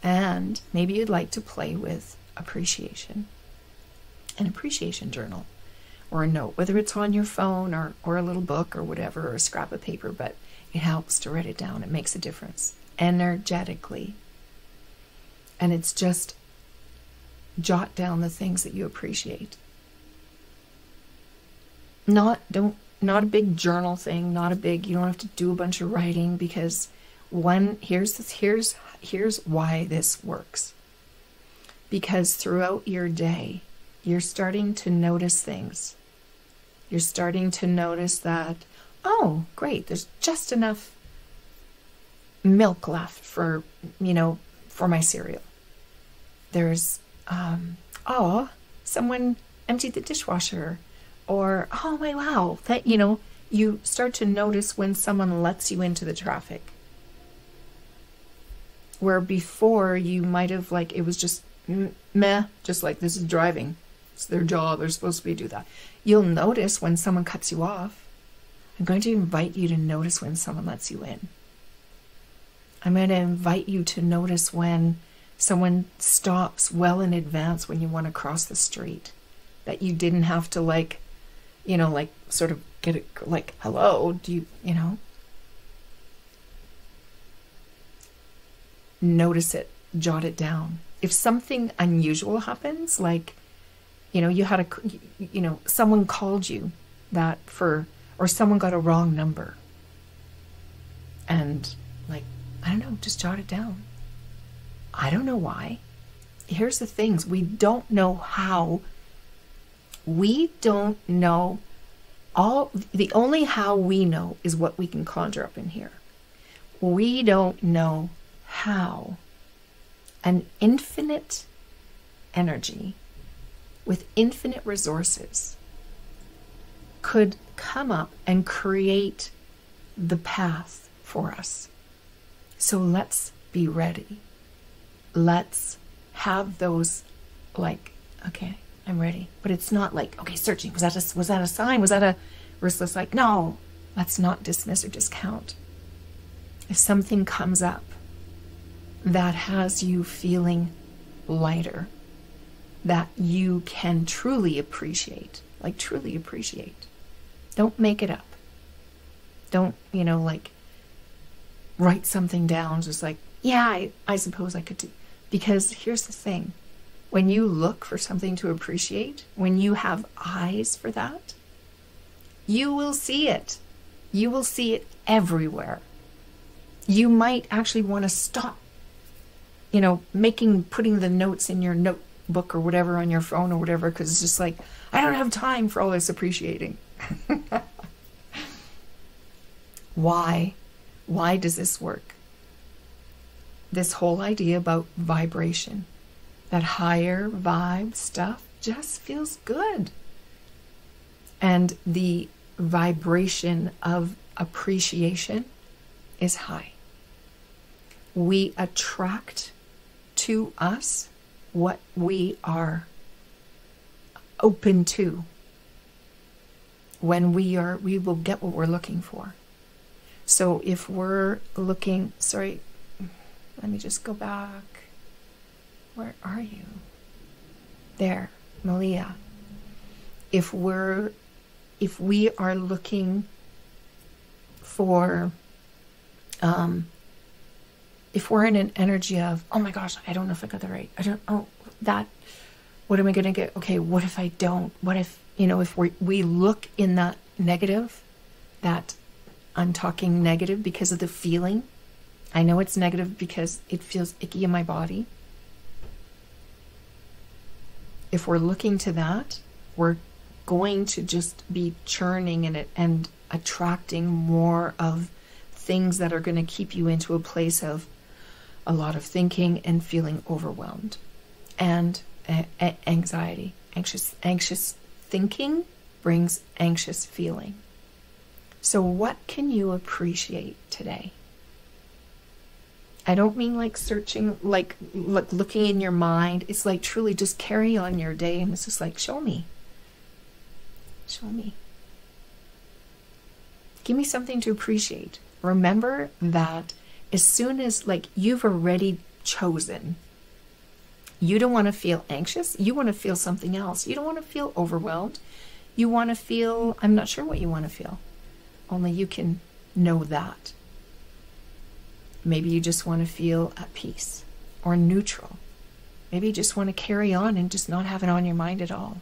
And maybe you'd like to play with appreciation, an appreciation journal, or a note, whether it's on your phone or a little book or whatever, or a scrap of paper, but it helps to write it down. It makes a difference energetically. And it's just jot down the things that you appreciate. Not a big journal thing, you don't have to do a bunch of writing, because here's why this works. Because throughout your day, you're starting to notice things. You're starting to notice that, oh, great, there's just enough milk left for my cereal. There's, someone emptied the dishwasher. Or, oh my wow, that, you start to notice when someone lets you into the traffic. Where before you might have, like, it was just meh, just like, this is driving. It's their job, they're supposed to be do that. You'll notice when someone cuts you off. I'm going to invite you to notice when someone lets you in. I'm going to invite you to notice when someone stops well in advance when you want to cross the street. That you didn't have to, like, sort of get it, like, hello, do you, notice it, jot it down. If something unusual happens, like, you had someone called you or someone got a wrong number, and, like, I don't know, just jot it down. I don't know why. Here's the things, we don't know how. We don't know the only how we know is what we can conjure up in here. We don't know how an infinite energy with infinite resources could come up and create the path for us. So let's be ready. Let's have those, like, okay, I'm ready. But it's not like, okay, searching. Was that a sign? Was that a... We're just like, no, let's not dismiss or discount. If something comes up that has you feeling lighter, that you can truly appreciate, like truly appreciate. Don't make it up. Don't, like, write something down just like, yeah, I suppose I could do. Because here's the thing. When you look for something to appreciate, when you have eyes for that, you will see it. You will see it everywhere. You might actually want to stop, putting the notes in your notebook or whatever on your phone or whatever, because it's just like, I don't have time for all this appreciating. Why? Why does this work? This whole idea about vibration, that higher vibe stuff just feels good. And the vibration of appreciation is high. We attract to us what we are open to. When we will get what we're looking for. So if we're looking, sorry, let me just go back. Where are you? There, Malia. If we are looking for, if we're in an energy of, oh my gosh, I don't know if I got that right. What am I going to get? Okay, what if I don't? What if, if we look in that negative, that I'm talking negative because of the feeling. I know it's negative because it feels icky in my body. If we're looking to that, we're going to just be churning in it and attracting more of things that are going to keep you into a place of a lot of thinking and feeling overwhelmed and anxiety, anxious thinking brings anxious feeling. So what can you appreciate today? I don't mean like searching, like looking in your mind. It's like truly just carry on your day, and it's just like, show me. Show me. Give me something to appreciate. Remember that as soon as, like, you've already chosen, you don't want to feel anxious. You want to feel something else. You don't want to feel overwhelmed. You want to feel, I'm not sure what you want to feel. Only you can know that. Maybe you just want to feel at peace or neutral. Maybe you just want to carry on and just not have it on your mind at all.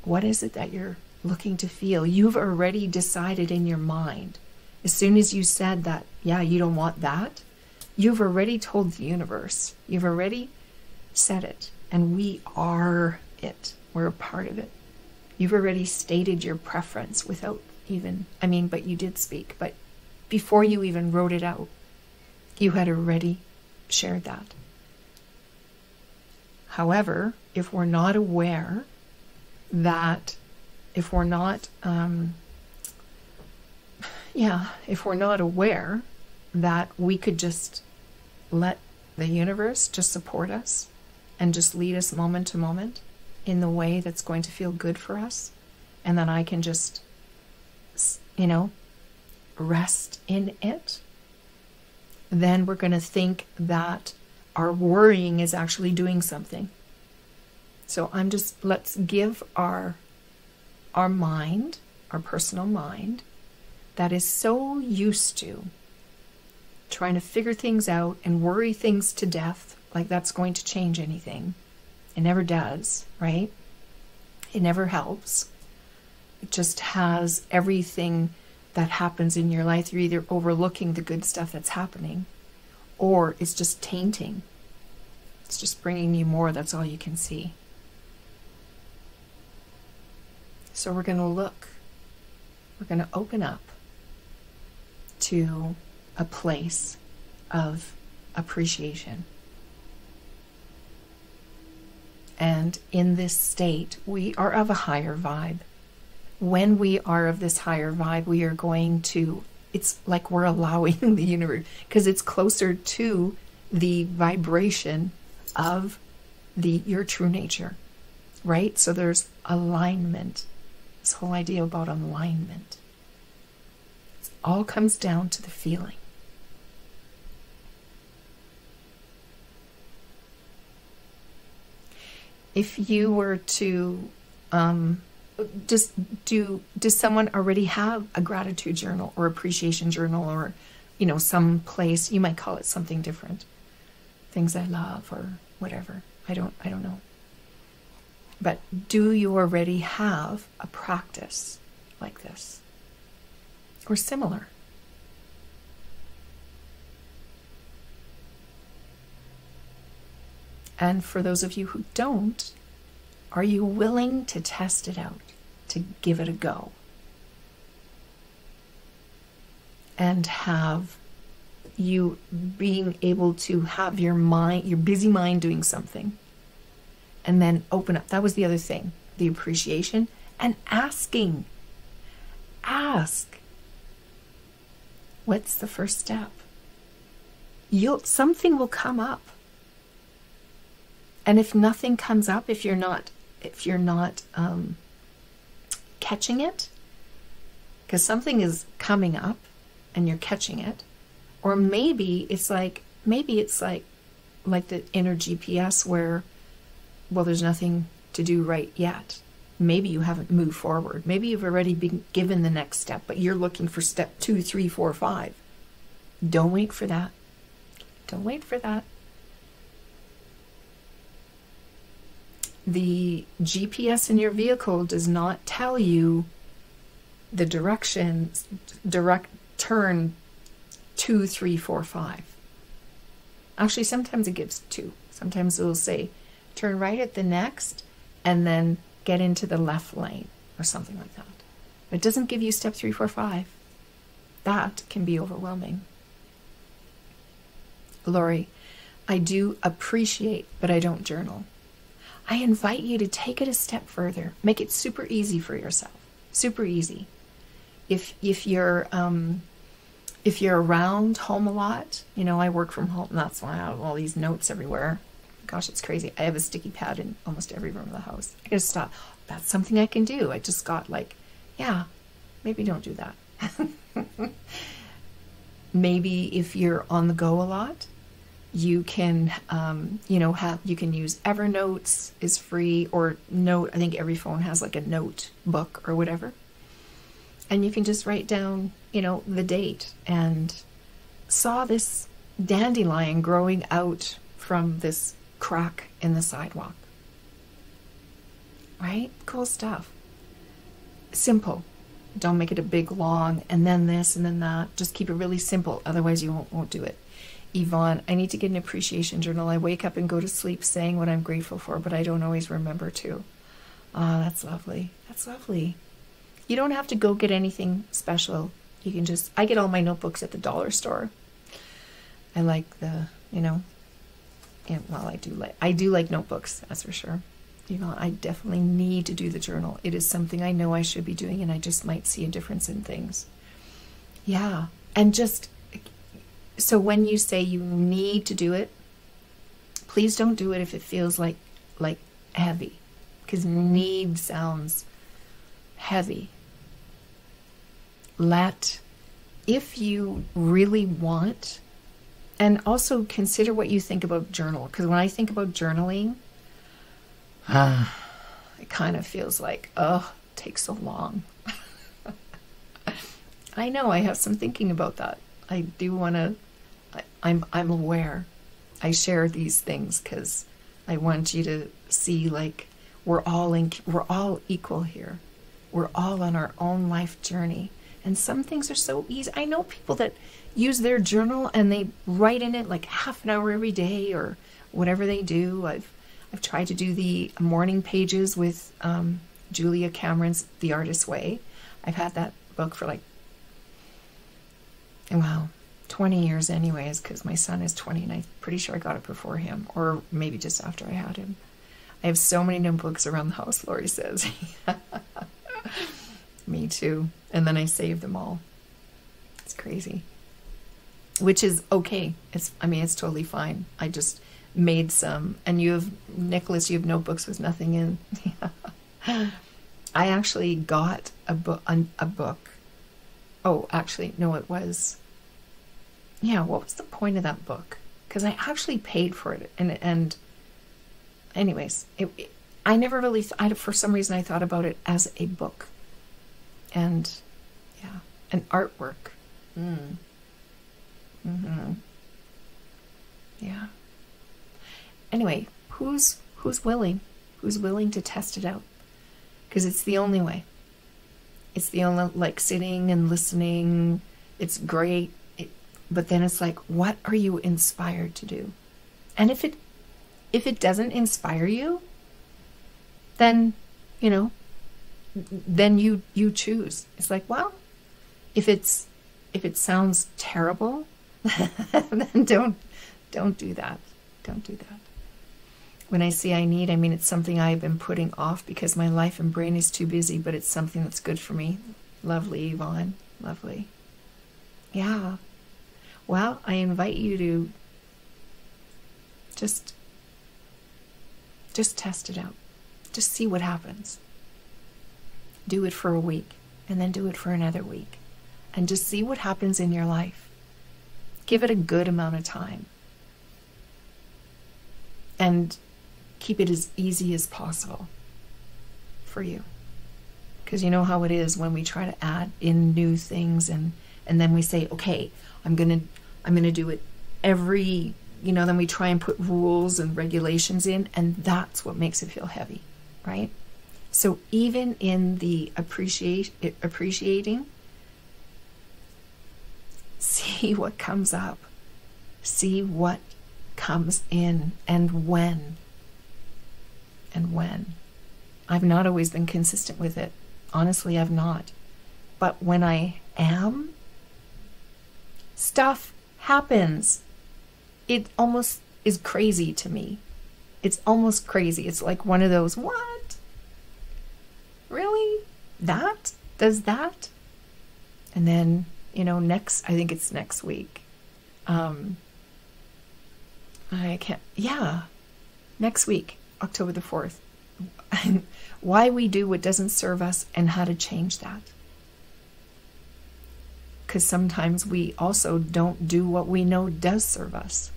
What is it that you're looking to feel? You've already decided in your mind. As soon as you said that, yeah, you don't want that, you've already told the universe. You've already said it. And we are it. We're a part of it. You've already stated your preference without even, but you did speak. But before you even wrote it out, you had already shared that. However, if we're not aware that, if we're not aware that we could just let the universe just support us and just lead us moment to moment in the way that's going to feel good for us, and then I can just, rest in it, then we're going to think that our worrying is actually doing something. So let's give our mind, our personal mind, that is so used to trying to figure things out and worry things to death, like that's going to change anything. It never does, right? It never helps. It just has everything that happens in your life. You're either overlooking the good stuff that's happening, or it's just tainting. It's just bringing you more. That's all you can see. So we're going to look. We're going to open up to a place of appreciation. And in this state, we are of a higher vibe. When we are of this higher vibe, we are going to, it's like we're allowing the universe, because it's closer to the vibration of your true nature, right? So there's alignment. This whole idea about alignment. It all comes down to the feeling. If you were to does someone already have a gratitude journal or appreciation journal, or some place, you might call it something different, things I love or whatever, I don't know, but do you already have a practice like this or similar? And for those of you who don't, are you willing to test it out, to give it a go? And have you being able to have your mind, your busy mind doing something, and then open up. That was the other thing, the appreciation and asking. Ask. What's the first step? Something will come up. And if nothing comes up, if you're not catching it, because something is coming up and you're catching it, or maybe it's like the inner GPS where, well, there's nothing to do right yet. Maybe you haven't moved forward. Maybe you've already been given the next step, but you're looking for step 2, 3, 4, 5. Don't wait for that. Don't wait for that. The GPS in your vehicle does not tell you the directions, direct turn 2, 3, 4, 5. Actually, sometimes it gives 2. Sometimes it will say turn right at the next and then get into the left lane or something like that. But it doesn't give you step 3, 4, 5. That can be overwhelming. Lori, I do appreciate, but I don't journal. I invite you to take it a step further. Make it super easy for yourself. Super easy. If you're around home a lot, you know, I work from home, and that's why I have all these notes everywhere. Gosh, it's crazy. I have a sticky pad in almost every room of the house. I gotta stop. That's something I can do. I just got like, yeah, maybe don't do that. Maybe if you're on the go a lot, you can, you can use Evernote is free, or Note. I think every phone has like a note book or whatever. And you can just write down, the date, and saw this dandelion growing out from this crack in the sidewalk. Right? Cool stuff. Simple. Don't make it a big long, and then this and then that. Just keep it really simple. Otherwise you won't do it. Yvonne, I need to get an appreciation journal. I wake up and go to sleep saying what I'm grateful for, but I don't always remember to. Ah, that's lovely. That's lovely. You don't have to go get anything special. You can just, I get all my notebooks at the dollar store. I like the, I do like notebooks, that's for sure. I definitely need to do the journal. It is something I know I should be doing, and I just might see a difference in things. Yeah. And just, so when you say you need to do it, please don't do it if it feels like heavy, because need sounds heavy. If you really want, and also consider what you think about journal, because when I think about journaling, it kind of feels like, it takes so long. I know, I have some thinking about that. I do want to, I'm aware. I share these things because I want you to see, like, we're all equal here. We're all on our own life journey. And some things are so easy. I know people that use their journal and they write in it like half an hour every day or whatever they do. I've tried to do the morning pages with Julia Cameron's The Artist's Way. I've had that book for 20 years anyways, because my son is 20 and I'm pretty sure I got it before him, or maybe just after I had him. I have so many notebooks around the house, Lori says. Me too. And then I save them all. It's crazy. Which is okay. It's totally fine. I just made some. And Nicholas, you have notebooks with nothing in. I actually got a book. Oh, actually, no, it was. Yeah, what was the point of that book? Because I actually paid for it. And anyways, I never really, for some reason, I thought about it as a book. And, yeah, an artwork. Yeah. Anyway, who's willing? Who's willing to test it out? Because it's the only way. It's the only, sitting and listening. It's great. But then it's like, what are you inspired to do? And if it doesn't inspire you, then, then you choose. It's like, well, if it sounds terrible, then don't do that. Don't do that. When I say it's something I've been putting off because my life and brain is too busy, but it's something that's good for me. Lovely, Yvonne. Lovely. Yeah. Well, I invite you to just test it out. Just see what happens. Do it for a week, and then do it for another week. And just see what happens in your life. Give it a good amount of time. And keep it as easy as possible for you. Because you know how it is when we try to add in new things and then we say, okay, I'm gonna do it every, then we try and put rules and regulations in, and that's what makes it feel heavy, right? So even in the appreciating, see what comes up. See what comes in and when. And when. I've not always been consistent with it. Honestly, I've not. But when I am, stuff happens. It almost is crazy to me. It's almost crazy. It's like one of those, what? Really? That? Does that? And then, you know, I think it's next week. Next week, October the 4th. Why we do what doesn't serve us and how to change that. Because sometimes we also don't do what we know does serve us.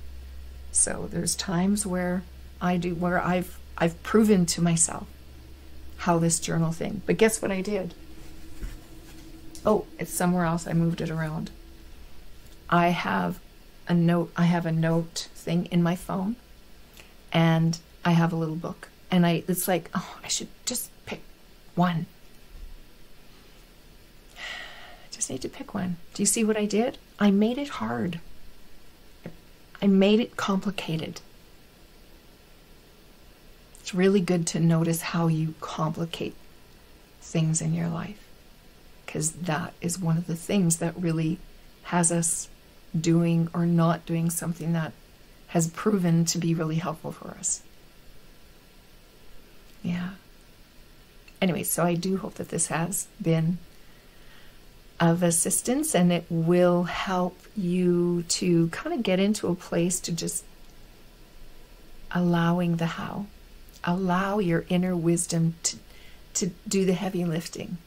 So there's times where I've proven to myself how this journal thing. But guess what I did? Oh, it's somewhere else. I moved it around. I have a note thing in my phone, and I have a little book. And it's like, oh, I should just pick one. I just need to pick one. Do you see what I did? I made it hard. I made it complicated. It's really good to notice how you complicate things in your life, because that is one of the things that really has us doing or not doing something that has proven to be really helpful for us. Yeah. Anyway, so I do hope that this has been of assistance, and it will help you to kind of get into a place to just allowing the how. Allow your inner wisdom to do the heavy lifting.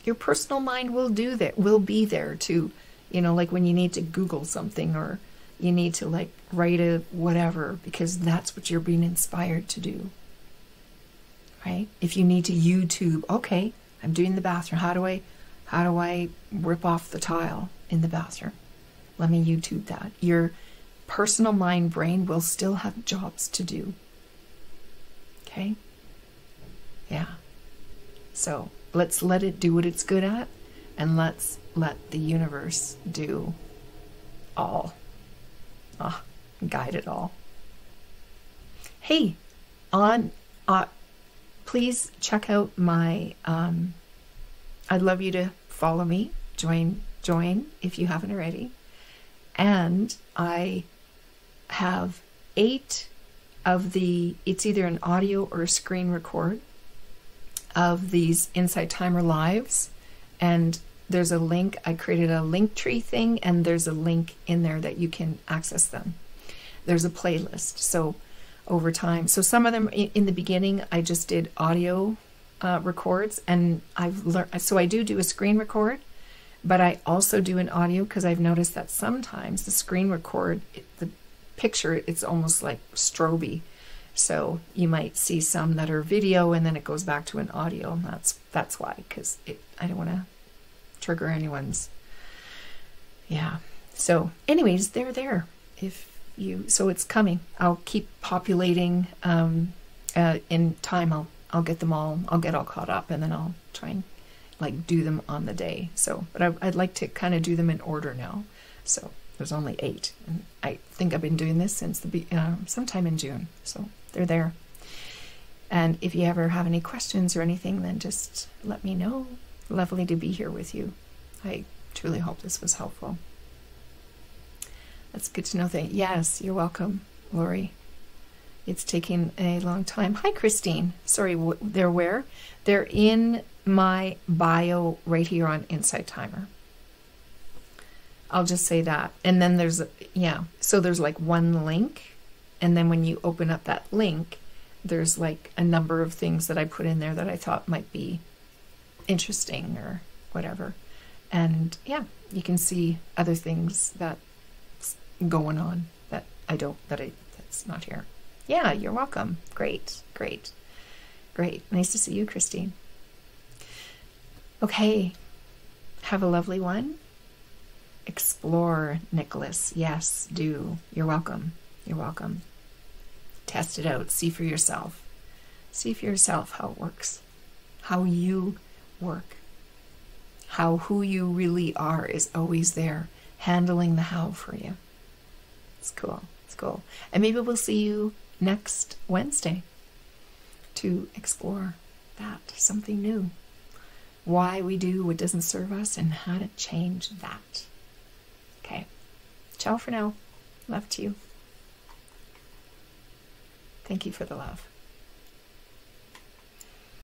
Your personal mind will do that, will be there to, you know, like when you need to Google something, or you need to like write a whatever, because that's what you're being inspired to do. Right? If you need to YouTube, okay, I'm doing the bathroom. How do I rip off the tile in the bathroom? Let me YouTube that. Your personal mind brain will still have jobs to do. Okay? Yeah. So let's let it do what it's good at, and let's let the universe do all. Guide it all. Hey, please check out my, I'd love you to follow me, join if you haven't already. And I have 8 of it's either an audio or a screen record of these Insight Timer lives. And there's a link, I created a link tree thing, and there's a link in there that you can access them. There's a playlist. So over time, so some of them in the beginning, I just did audio records, and I've learned, so I do a screen record, but I also do an audio, because I've noticed that sometimes the screen record, the picture, it's almost like stroby. So you might see some that are video and then it goes back to an audio. And that's why, because I don't want to trigger anyone's. Yeah. So anyways, they're there. So it's coming. I'll keep populating. In time, I'll get them all. I'll get all caught up, and then I'll try and like do them on the day. So, but I'd like to kind of do them in order now. So there's only 8, and I think I've been doing this since sometime in June. So they're there. And if you ever have any questions or anything, then just let me know. Lovely to be here with you. I truly hope this was helpful. That's good to know. Yes, you're welcome, Lori. It's taking a long time. Hi, Christine. Sorry, they're where? They're in my bio right here on Insight Timer. I'll just say that. And then there's, so there's like one link. And then when you open up that link, there's like a number of things that I put in there that I thought might be interesting or whatever. And yeah, you can see other things that's going on that's not here. Yeah, you're welcome. Great. Nice to see you, Christine. Okay. Have a lovely one. Explore, Nicholas. Yes, do. You're welcome. Test it out. See for yourself. See for yourself how it works. How you work. How who you really are is always there, handling the how for you. It's cool. And maybe we'll see you next Wednesday to explore that, something new. Why we do what doesn't serve us and how to change that. Okay. Ciao for now. Love to you. Thank you for the love.